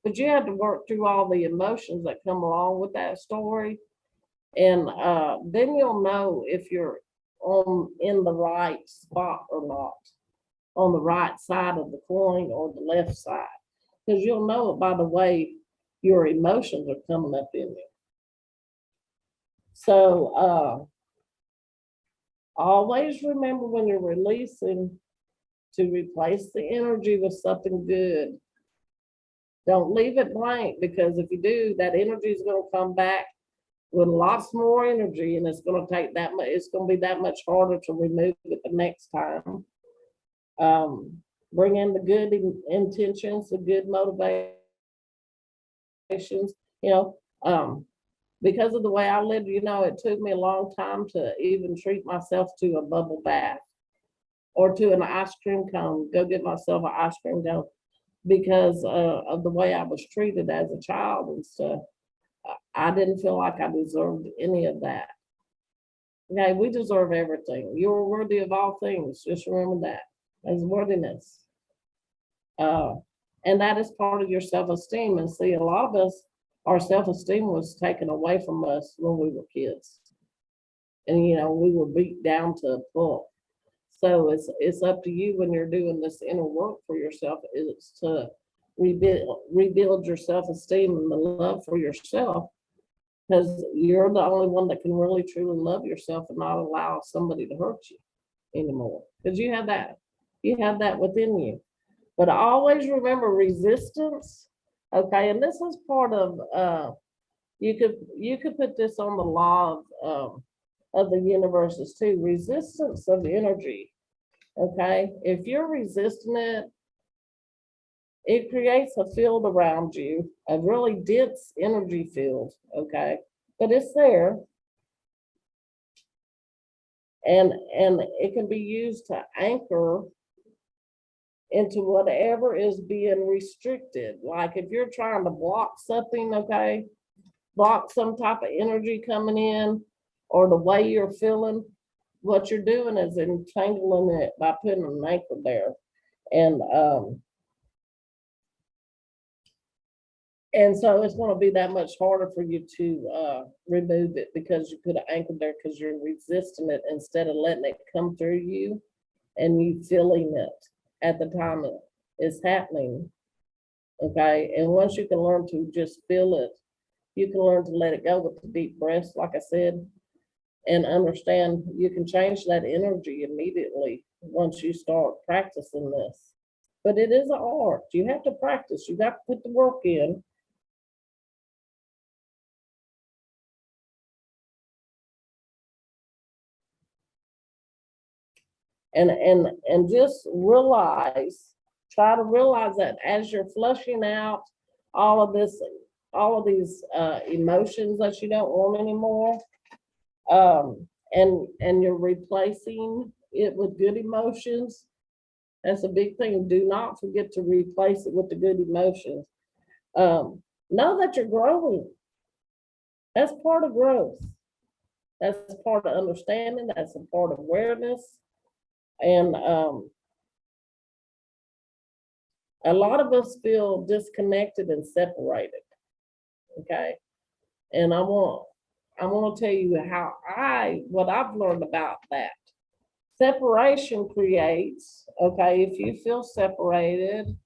but you have to work through all the emotions that come along with that story. And then you'll know if you're in the right spot or not, on the right side of the coin or the left side, because you'll know it by the way your emotions are coming up in you. So always remember, when you're releasing, to replace the energy with something good. Don't leave it blank, because if you do, that energy is going to come back with lots more energy, and it's going to take that much. It's going to be that much harder to remove it the next time. Bring in the good intentions, the good motivations. You know, because of the way I lived, you know, it took me a long time to even treat myself to a bubble bath or to an ice cream cone. Go get myself an ice cream cone, because of the way I was treated as a child and stuff. I didn't feel like I deserved any of that. Okay, we deserve everything. You're worthy of all things. Just remember that as worthiness. And that is part of your self-esteem. And see, a lot of us, our self-esteem was taken away from us when we were kids. And, you know, we were beat down to a pulp. So it's up to you when you're doing this inner work for yourself, is to rebuild your self-esteem and the love for yourself, because you're the only one that can really truly love yourself and not allow somebody to hurt you anymore, because you have that within you. But always remember resistance. Okay, and this is part of you could put this on the law of the universes too. Resistance of energy. Okay, if you're resisting it, it creates a field around you, a really dense energy field, okay? But it's there. And it can be used to anchor into whatever is being restricted. Like if you're trying to block something, okay? Block some type of energy coming in, or the way you're feeling, what you're doing is entangling it by putting an anchor there. And so it's going to be that much harder for you to remove it, because you put an anchor there, because you're resisting it instead of letting it come through you and you feeling it at the time it is happening. Okay. And once you can learn to just feel it, you can learn to let it go with the deep breaths, like I said, and understand you can change that energy immediately once you start practicing this. But it is an art. You have to practice. You got to put the work in. And just try to realize that as you're flushing out all of these emotions that you don't want anymore, and you're replacing it with good emotions. That's a big thing. Do not forget to replace it with the good emotions. Know that you're growing. That's part of growth. That's part of understanding, that's a part of awareness. And a lot of us feel disconnected and separated. Okay. And I want to tell you what I've learned about that. Separation creates, okay, if you feel separated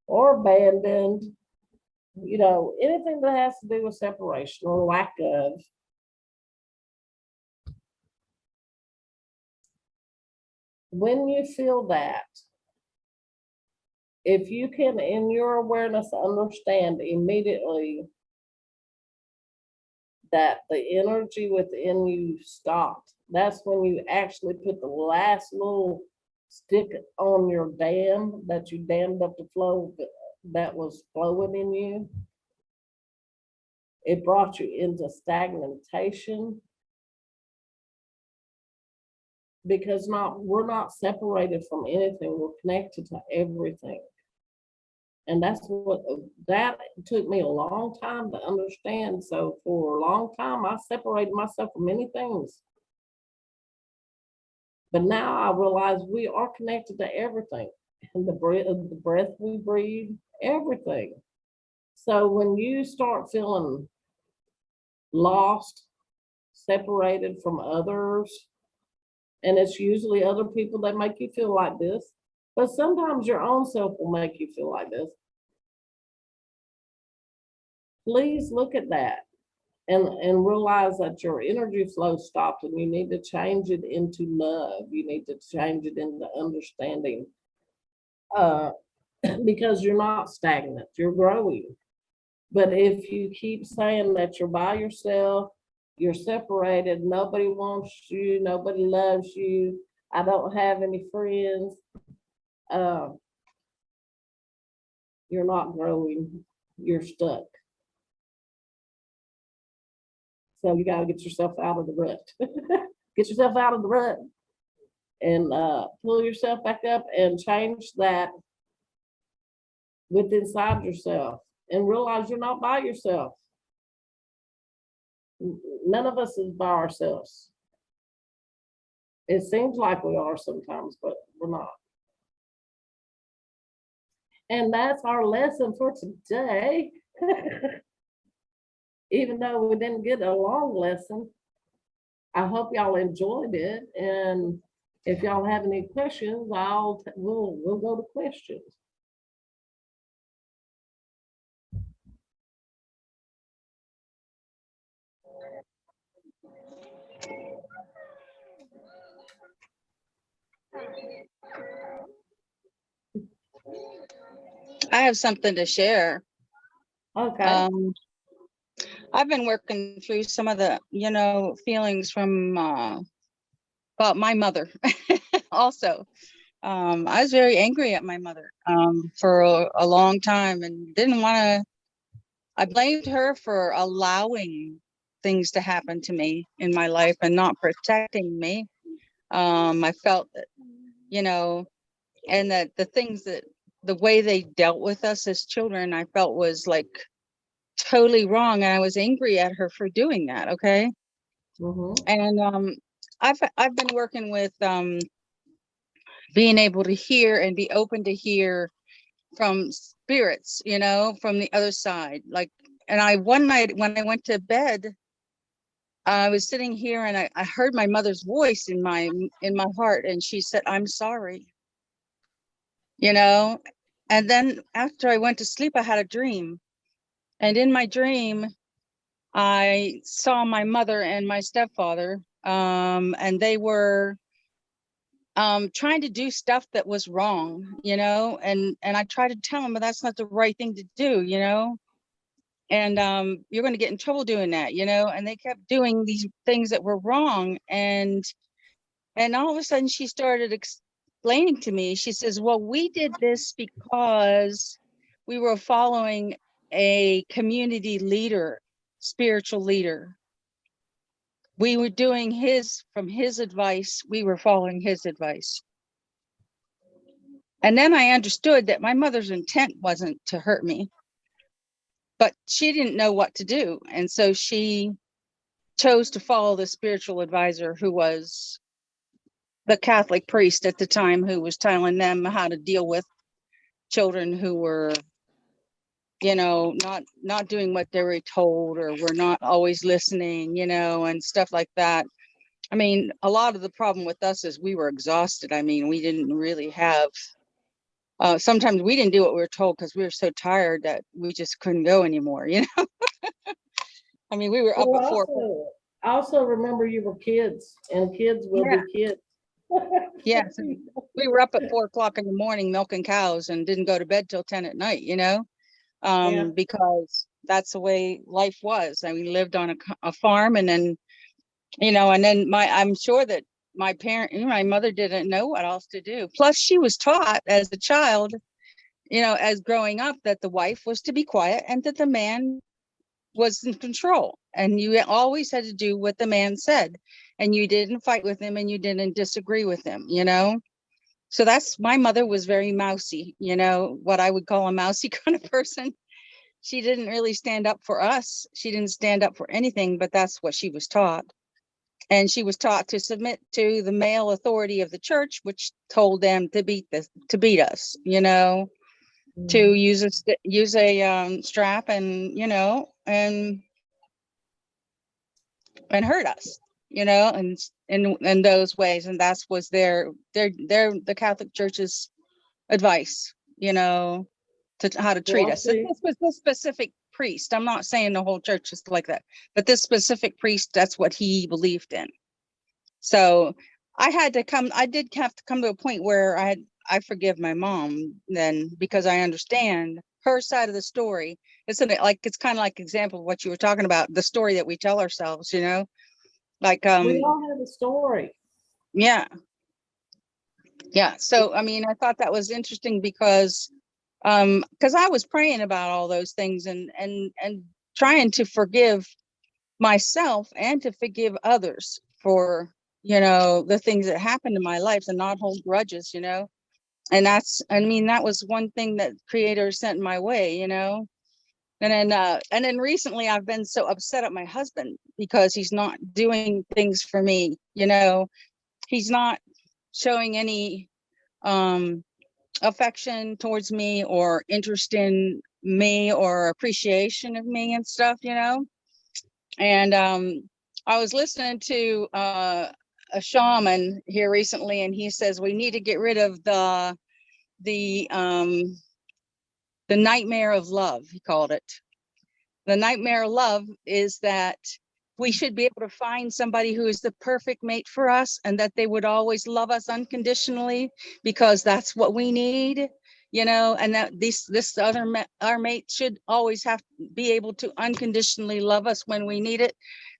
or abandoned, anything that has to do with separation or lack of, when you feel that, if you can, in your awareness, understand immediately that the energy within you stopped, that's when you actually put the last little stick on your dam that you dammed up the flow that was flowing in you. It brought you into stagnation, because we're not separated from anything, we're connected to everything. And that took me a long time to understand. So for a long time, I separated myself from many things. But now I realize we are connected to everything. And the breath we breathe, everything. So when you start feeling lost, separated from others, and it's usually other people that make you feel like this, but sometimes your own self will make you feel like this. Please look at that and realize that your energy flow stopped, and you need to change it into love. You need to change it into understanding, because you're not stagnant, you're growing. But if you keep saying that you're by yourself, you're separated, nobody wants you, nobody loves you, I don't have any friends, you're not growing, you're stuck. So you got to get yourself out of the rut. Get yourself out of the rut and pull yourself back up and change that within inside yourself, and realize you're not by yourself. None of us is by ourselves. It seems like we are sometimes, but we're not. And that's our lesson for today. Even though we didn't get a long lesson, I hope y'all enjoyed it. And if y'all have any questions, we'll go to questions. I have something to share. Okay. I've been working through some of the, feelings from about my mother also. I was very angry at my mother for a long time, and didn't want to. I blamed her for allowing things to happen to me in my life and not protecting me. I felt that, and that the way they dealt with us as children, I felt was like totally wrong. And I was angry at her for doing that. Okay. Mm-hmm. And I've been working with being able to hear and be open to hear from spirits, from the other side. And one night when I went to bed, I was sitting here and I heard my mother's voice in my heart, and she said, "I'm sorry." And then after I went to sleep, I had a dream. And in my dream, I saw my mother and my stepfather, and they were trying to do stuff that was wrong, and I tried to tell them, but that's not the right thing to do, and you're going to get in trouble doing that, and they kept doing these things that were wrong. And all of a sudden she started explaining to me, she says, well, we did this because we were following a community leader, spiritual leader. We were doing from his advice, we were following his advice. And then I understood that my mother's intent wasn't to hurt me, but she didn't know what to do. And so she chose to follow the spiritual advisor who was the Catholic priest at the time, who was telling them how to deal with children who were, not doing what they were told, or were not always listening, and stuff like that. I mean, a lot of the problem with us is we were exhausted. I mean, we didn't really have, sometimes we didn't do what we were told because we were so tired that we just couldn't go anymore, I mean, we were up Well, at 4. I also remember you were kids, and kids will Yeah. be kids. Yes, we were up at 4 o'clock in the morning milking cows and didn't go to bed till 10 at night, Yeah. because that's the way life was. I mean, lived on a farm, and then, and then I'm sure that my mother didn't know what else to do. Plus, she was taught as a child, as growing up, that the wife was to be quiet and that the man was in control, and you always had to do what the man said, and you didn't fight with him and you didn't disagree with him, So my mother was very mousy, what I would call a mousy kind of person. She didn't really stand up for us. She didn't stand up for anything, but that's what she was taught. And she was taught to submit to the male authority of the church, which told them to beat us, to use a strap and, and hurt us, and in those ways. And that was the Catholic Church's advice, to how to treat us. see. This was this specific priest. I'm not saying the whole church is like that, but this specific priest, that's what he believed in. So I did have to come to a point where I forgive my mom then, because I understand her side of the story. Isn't it like, it's kind of like example of what you were talking about, the story that we tell ourselves, like, We all have a story. yeah. So, I mean, I thought that was interesting because I was praying about all those things and trying to forgive myself and to forgive others for, the things that happened in my life, and not hold grudges, and that was one thing that Creator sent my way, and then recently I've been so upset at my husband because he's not doing things for me, he's not showing any affection towards me, or interest in me, or appreciation of me and stuff, and I was listening to a shaman here recently, and he says we need to get rid of the nightmare of love, he called it. The nightmare of love is that we should be able to find somebody who is the perfect mate for us, and that they would always love us unconditionally, because that's what we need, and that our mate should always be able to unconditionally love us when we need it.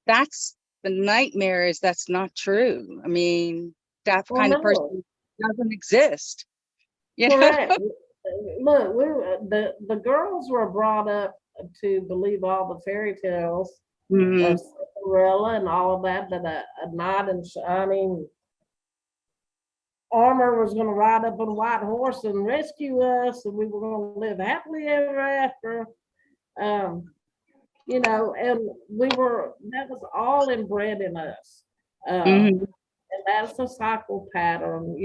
That's the nightmare, is that's not true. I mean, that kind of person doesn't exist. Correct. Look, the girls were brought up to believe all the fairy tales of Cinderella and all of that a knight in shining armor was going to ride up on a white horse and rescue us, and we were going to live happily ever after. And that was all inbred in us. And that's a cycle pattern,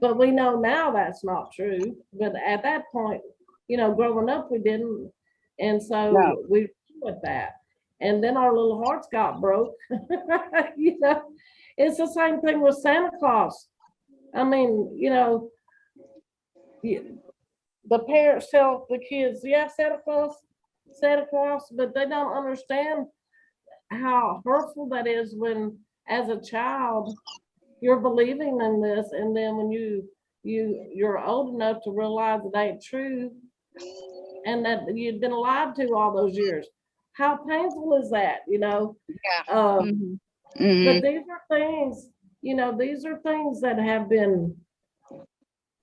but we know now that's not true. But at that point, growing up, we didn't. And so we with that. And then our little hearts got broke. It's the same thing with Santa Claus. I mean, the parents tell the kids, yeah, Santa Claus, but they don't understand how hurtful that is when, as a child, you're believing in this, and then when you're old enough to realize it ain't true, and that you've been lied to all those years. How painful is that, Yeah. But these are things that have been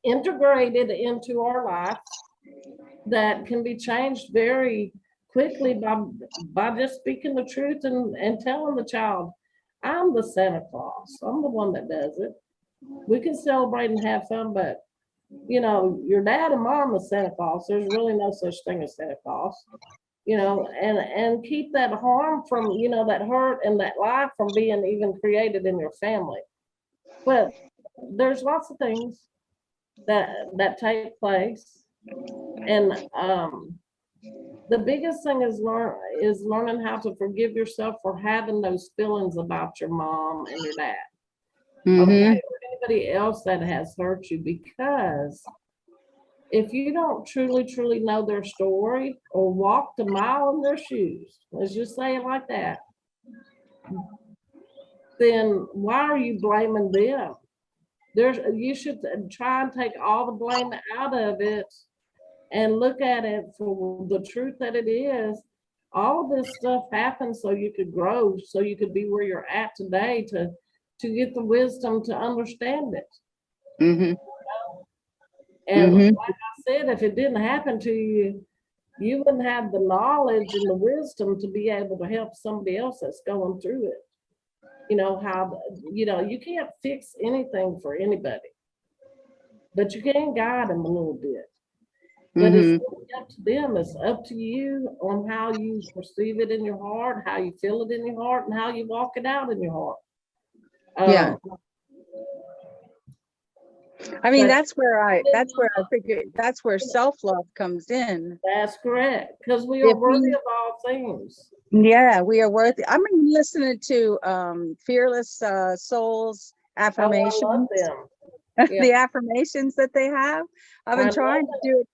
integrated into our life that can be changed very quickly by just speaking the truth and telling the child, I'm the Santa Claus. I'm the one that does it. We can celebrate and have fun, but your dad and mom is Santa Claus. There's really no such thing as Santa Claus. you know, and keep that harm from, you know, that hurt and that life from being even created in your family. But there's lots of things that take place. And the biggest thing is learning how to forgive yourself for having those feelings about your mom and your dad. Okay, or anybody else that has hurt you, because if you don't truly know their story or walk the mile in their shoes, let's just say it like that, then why are you blaming them? You should try and take all the blame out of it and look at it for the truth that it is. All of this stuff happened so you could grow, so you could be where you're at today, to get the wisdom to understand it. And like I said, if it didn't happen to you, you wouldn't have the knowledge and the wisdom to be able to help somebody else that's going through it. You know, how, you know, you can't fix anything for anybody, but you can guide them a little bit. But it's really up to them. It's up to you on how you perceive it in your heart, how you feel it in your heart, and how you walk it out in your heart. Yeah. I mean, but- that's where I figure, that's where self-love comes in. That's correct, because we are If we- worthy of all things. Yeah, we are worthy. I'm listening to Fearless Souls Oh, I affirmations, love them. the affirmations that they have. I've I been trying love to do it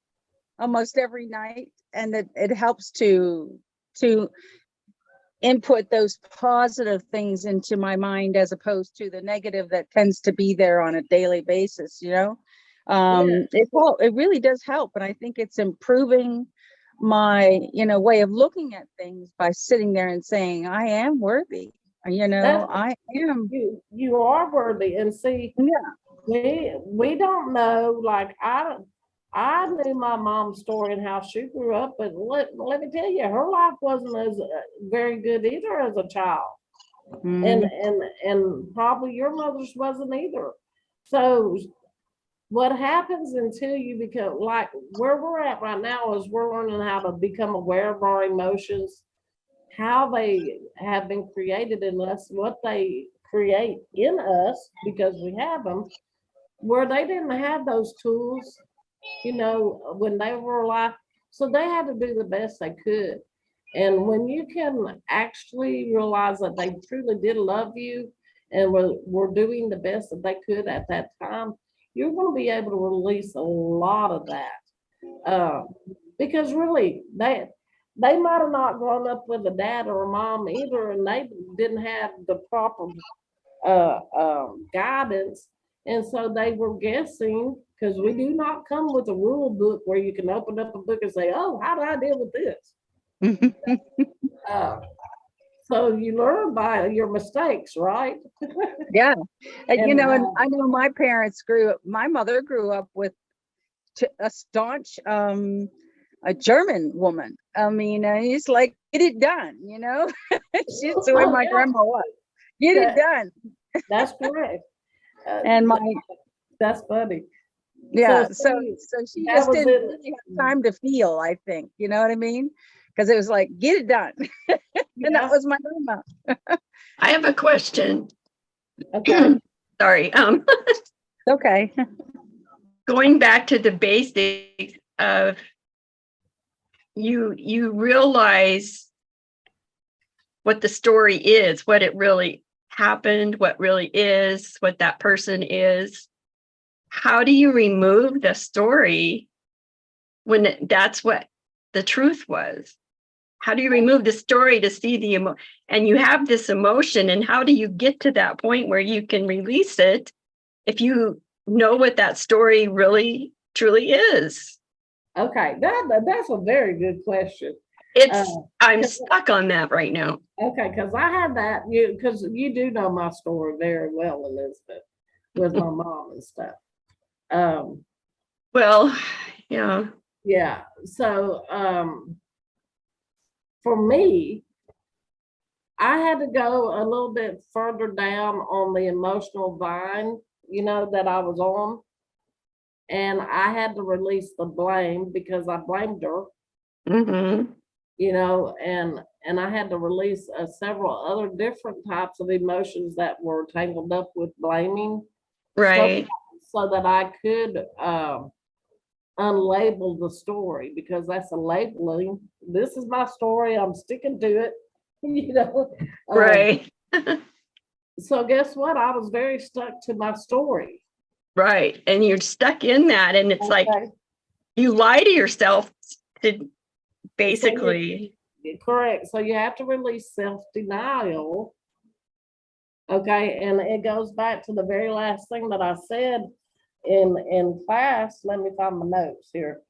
almost every night, and it helps to input those positive things into my mind as opposed to the negative that tends to be there on a daily basis, you know. It really does help, and I think it's improving my, you know, way of looking at things by sitting there and saying, I am worthy, you know, I am. You are worthy, and see, we don't know. Like I knew my mom's story and how she grew up, but let me tell you, her life wasn't as very good either as a child, and probably your mother's wasn't either. So what happens until you become, like where we're at right now, is we're learning how to become aware of our emotions, how they have been created in us, what they create in us, because we have them, where they didn't have those tools, you know, when they were alive. So they had to do the best they could. And when you can actually realize that they truly did love you and were doing the best that they could at that time, you're going to be able to release a lot of that. Because really, they might have not grown up with a dad or a mom either, and they didn't have the proper guidance. And so they were guessing, because we do not come with a rule book where you can open up a book and say, oh, how do I deal with this? So you learn by your mistakes, right? Yeah. And, you And, know, and I know my mother grew up with a staunch, a German woman. I mean, it's like, get it done, you know? She's the way my grandma was. Get it done. That's correct. And that's funny. yeah, So so she that just was didn't it. really have time to feel, I think, you know what I mean? Because it was like, get it done. And Yeah. that was my grandma. I have a question. Okay. Sorry. Okay. Going back to the basics of you realize what the story is, what it really happened, what really is, what that person is. How do you remove the story when that's what the truth was? How do you remove the story to see the emotion? And you have this emotion, and how do you get to that point where you can release it if you know what that story really truly is? Okay, that's a very good question. I'm stuck on that right now. Okay, because I had that, because you do know my story very well, Elizabeth, with my mom and stuff. Well, yeah. Yeah, so for me, I had to go a little bit further down on the emotional vine, you know, that I was on. And I had to release the blame because I blamed her. Mm-hmm. you know, and I had to release several other different types of emotions that were tangled up with blaming. Right. So that I could unlabel the story, because that's a labeling. This is my story. I'm sticking to it. You know. Right. So guess what? I was very stuck to my story. Right. And you're stuck in that. And it's like Okay. you lie to yourself to basically. Correct. So you have to release self-denial. Okay, and it goes back to the very last thing that I said in class. Let me find my notes here.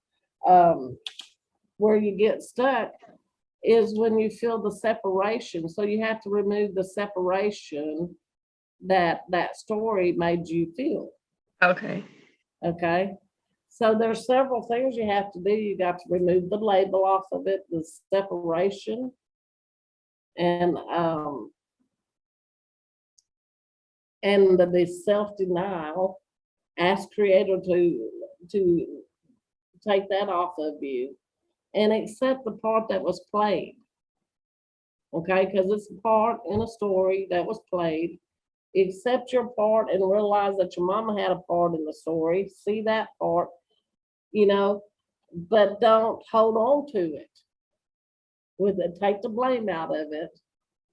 Where you get stuck is when you feel the separation. So you have to remove the separation that story made you feel. Okay. Okay. So there's several things you have to do. You got to remove the label off of it, the separation, and the self-denial. Ask Creator to take that off of you and accept the part that was played. Okay, because it's a part in a story that was played. Accept your part and realize that your mama had a part in the story. See that part, you know, but don't hold on to it. With it, take the blame out of it,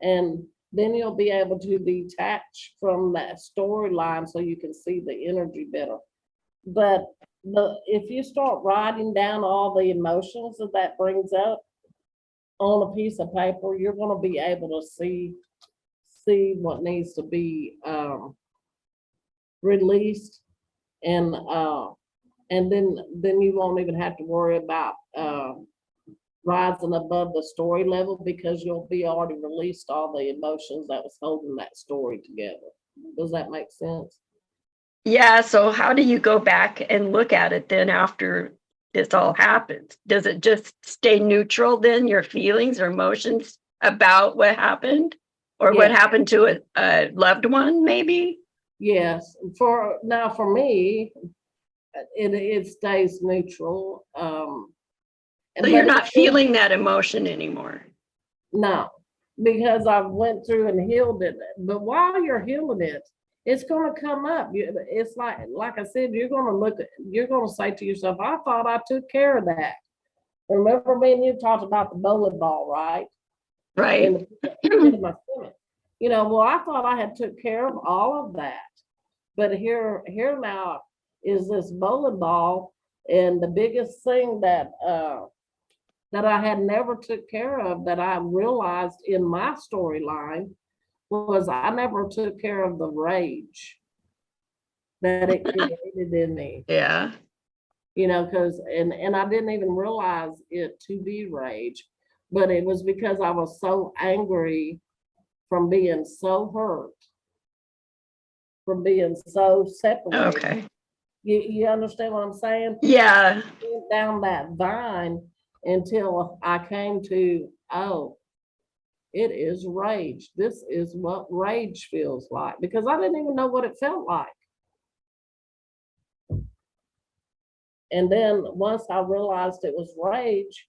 and then you'll be able to detach from that storyline so you can see the energy better. But if you start writing down all the emotions that brings up on a piece of paper, you're going to be able to see what needs to be released, and then you won't even have to worry about rising above the story level, because you'll be already released all the emotions that was holding that story together. Does that make sense? Yeah. So how do you go back and look at it then after this all happens? Does it just stay neutral then, your feelings or emotions about what happened or what Yeah. happened to a loved one maybe? Yes. For me, it stays neutral. So you're But not feeling that emotion anymore. no, because I went through and healed it. But while you're healing it, it's going to come up. It's like I said, you're going to say to yourself, I thought I took care of that. Remember me and you talked about the bowling ball, right? Right. In the pit of my stomach. You know, well, I thought I had took care of all of that. But here now is this bowling ball, and the biggest thing that I had never took care of, that I realized in my storyline, was I never took care of the rage that it created in me. Yeah. You know, because and I didn't even realize it to be rage, but it was because I was so angry from being so hurt, from being so separated. Okay. You understand what I'm saying? Yeah. Went down that vine until I came to, oh, it is rage. This is what rage feels like, because I didn't even know what it felt like. And then once I realized it was rage,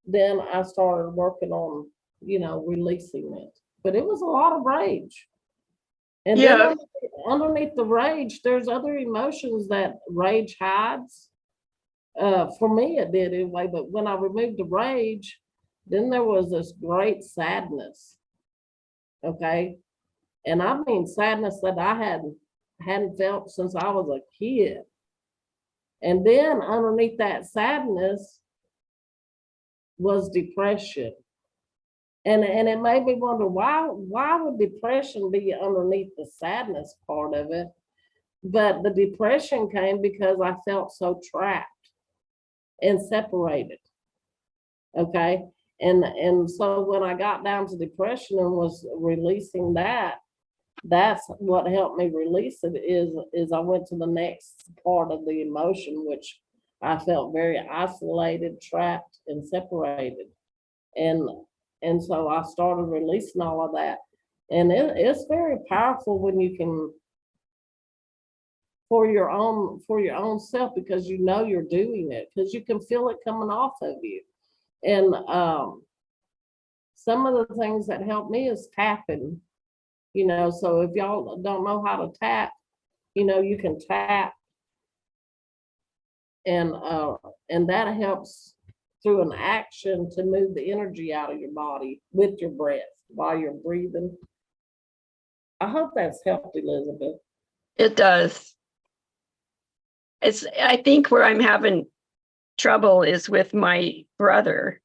then I started working on, releasing it. But it was a lot of rage. And Yeah. then underneath the rage, there's other emotions that rage hides. For me, it did anyway. But when I removed the rage, then there was this great sadness. Okay. And I mean sadness that I hadn't felt since I was a kid. And then underneath that sadness was depression. And it made me wonder, why would depression be underneath the sadness part of it? But the depression came because I felt so trapped and separated. Okay. And so when I got down to depression and was releasing that, that's what helped me release it, is I went to the next part of the emotion, which I felt very isolated, trapped, and separated. And so I started releasing all of that. And it's very powerful when you can, for your own self, because you know you're doing it, because you can feel it coming off of you. And some of the things that help me is tapping, you know, so if y'all don't know how to tap, you know, you can tap. And that helps through an action to move the energy out of your body with your breath while you're breathing. I hope that's helped, Elizabeth. It does. I think where I'm having trouble is with my brother,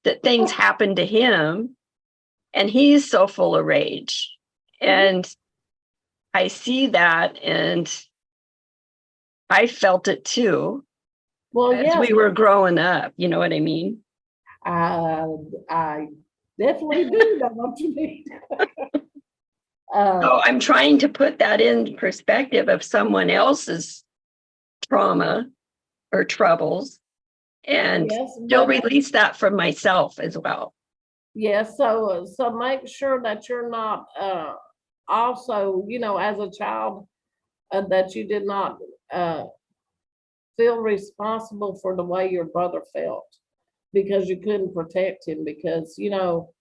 that things happen to him and he's so full of rage. And I see that and I felt it too Well, as yes, we were growing up. You know what I mean? I definitely do know what you mean. So I'm trying to put that in perspective of someone else's trauma or troubles and Yes, still but- release that from myself as well. Yeah, so make sure that you're not also, you know, as a child, that you did not feel responsible for the way your brother felt because you couldn't protect him, because, you know,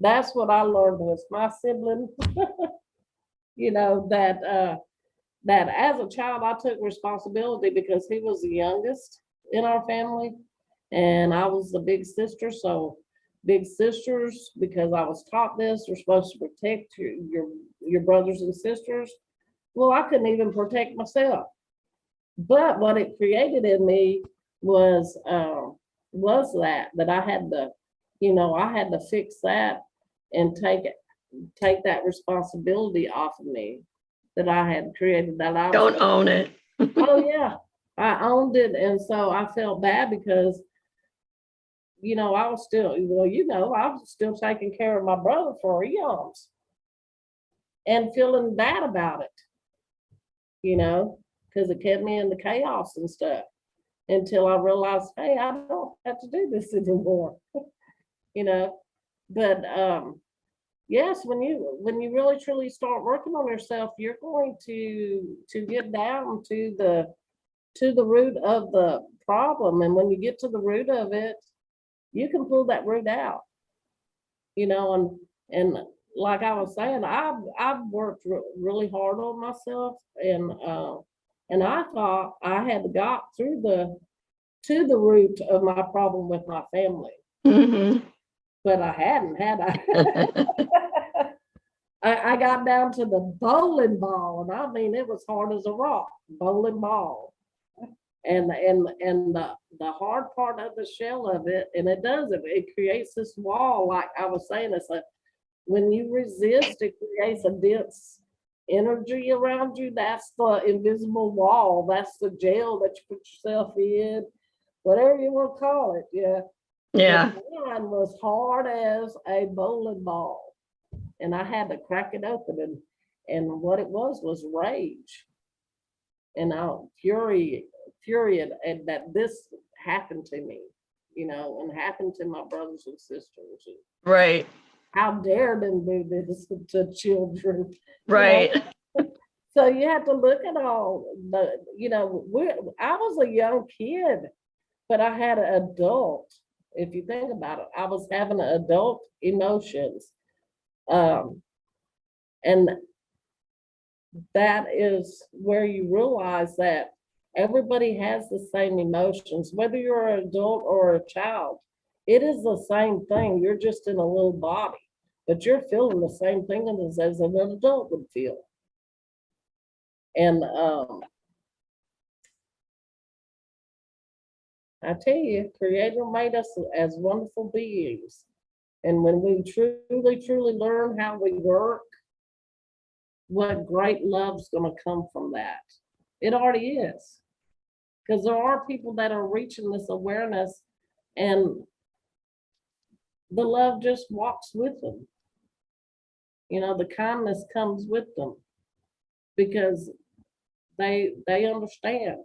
that's what I learned with my sibling. You know, that as a child I took responsibility because he was the youngest in our family and I was the big sister. So big sisters, because I was taught this, are supposed to protect your brothers and sisters. Well, I couldn't even protect myself. But what it created in me was that I had to, you know, I had to fix that and take that responsibility off of me that I had created, that I was. Don't own it. Oh yeah, I owned it, and so I felt bad because, you know, I was still, well, you know, I was still taking care of my brother for eons and feeling bad about it, you know, because it kept me in the chaos and stuff until I realized, hey, I don't have to do this anymore, you know. But yes, when you really truly start working on yourself, you're going to get down to the root of the problem, and when you get to the root of it, you can pull that root out, you know. And like I was saying, I've worked really hard on myself, and I thought I had got through to the root of my problem with my family, Mhm. but I hadn't, had I? I got down to the bowling ball, and I mean, it was hard as a rock, bowling ball. And the hard part of the shell of it, and it creates this wall, like I was saying, it's like when you resist, it creates a dense energy around you. That's the invisible wall. That's the jail that you put yourself in, whatever you want to call it. Yeah. Yeah. But mine was hard as a bowling ball, and I had to crack it open, and what it was rage, and fury and that this happened to me, you know, and happened to my brothers and sisters. Right. How dare them do this to children? Right. So you have to look at all the, you know, I was a young kid, but I had an adult. If you think about it, I was having adult emotions. And that is where you realize that everybody has the same emotions, whether you're an adult or a child. It is the same thing. You're just in a little body, but you're feeling the same thing as an adult would feel. And I tell you, Creator made us as wonderful beings. And when we truly learn how we work, what great love's going to come from that. It already is. Because there are people that are reaching this awareness, and the love just walks with them. You know, the kindness comes with them because they understand.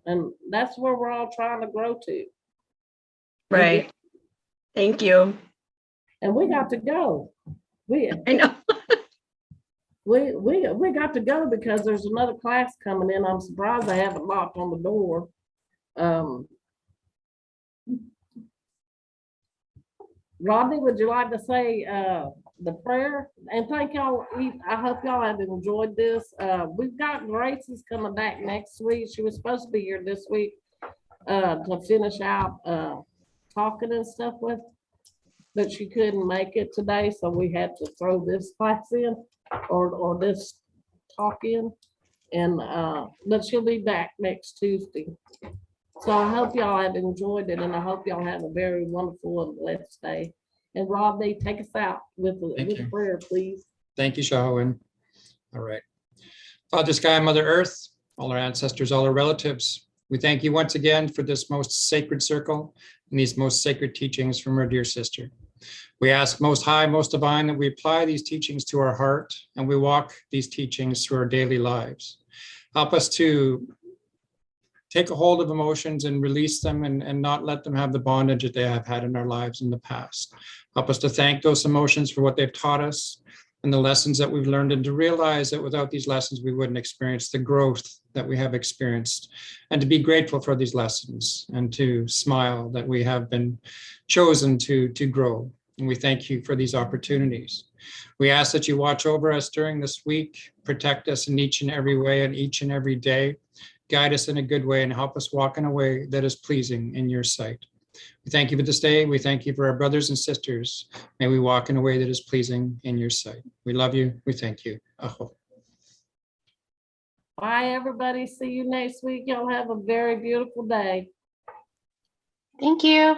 And that's where we're all trying to grow to. Right. Thank you. And we got to go. I know. We got to go because there's another class coming in. I'm surprised I haven't knocked on the door. Rodney, would you like to say the prayer? And thank y'all. I hope y'all have enjoyed this. We've got Grace's coming back next week. She was supposed to be here this week to finish out talking and stuff with, but she couldn't make it today, so we had to throw this class in or this talk in. And but she'll be back next Tuesday. So I hope y'all have enjoyed it, and I hope y'all have a very wonderful and blessed day. And Rodney, take us out with Thank you. prayer, please. Thank you, Shawin. All right. Father Sky, Mother Earth, all our ancestors, all our relatives, we thank you once again for this most sacred circle and these most sacred teachings from our dear sister. We ask Most High, Most Divine, that we apply these teachings to our heart and we walk these teachings through our daily lives. Help us to take a hold of emotions and release them and not let them have the bondage that they have had in our lives in the past. Help us to thank those emotions for what they've taught us and the lessons that we've learned, and to realize that without these lessons, we wouldn't experience the growth that we have experienced, and to be grateful for these lessons and to smile that we have been chosen to grow. And we thank you for these opportunities. We ask that you watch over us during this week, protect us in each and every way and each and every day, guide us in a good way and help us walk in a way that is pleasing in your sight. We thank you for this day. We thank you for our brothers and sisters. May we walk in a way that is pleasing in your sight. We love you. We thank you. Aho. Bye, everybody. See you next week. Y'all have a very beautiful day. Thank you.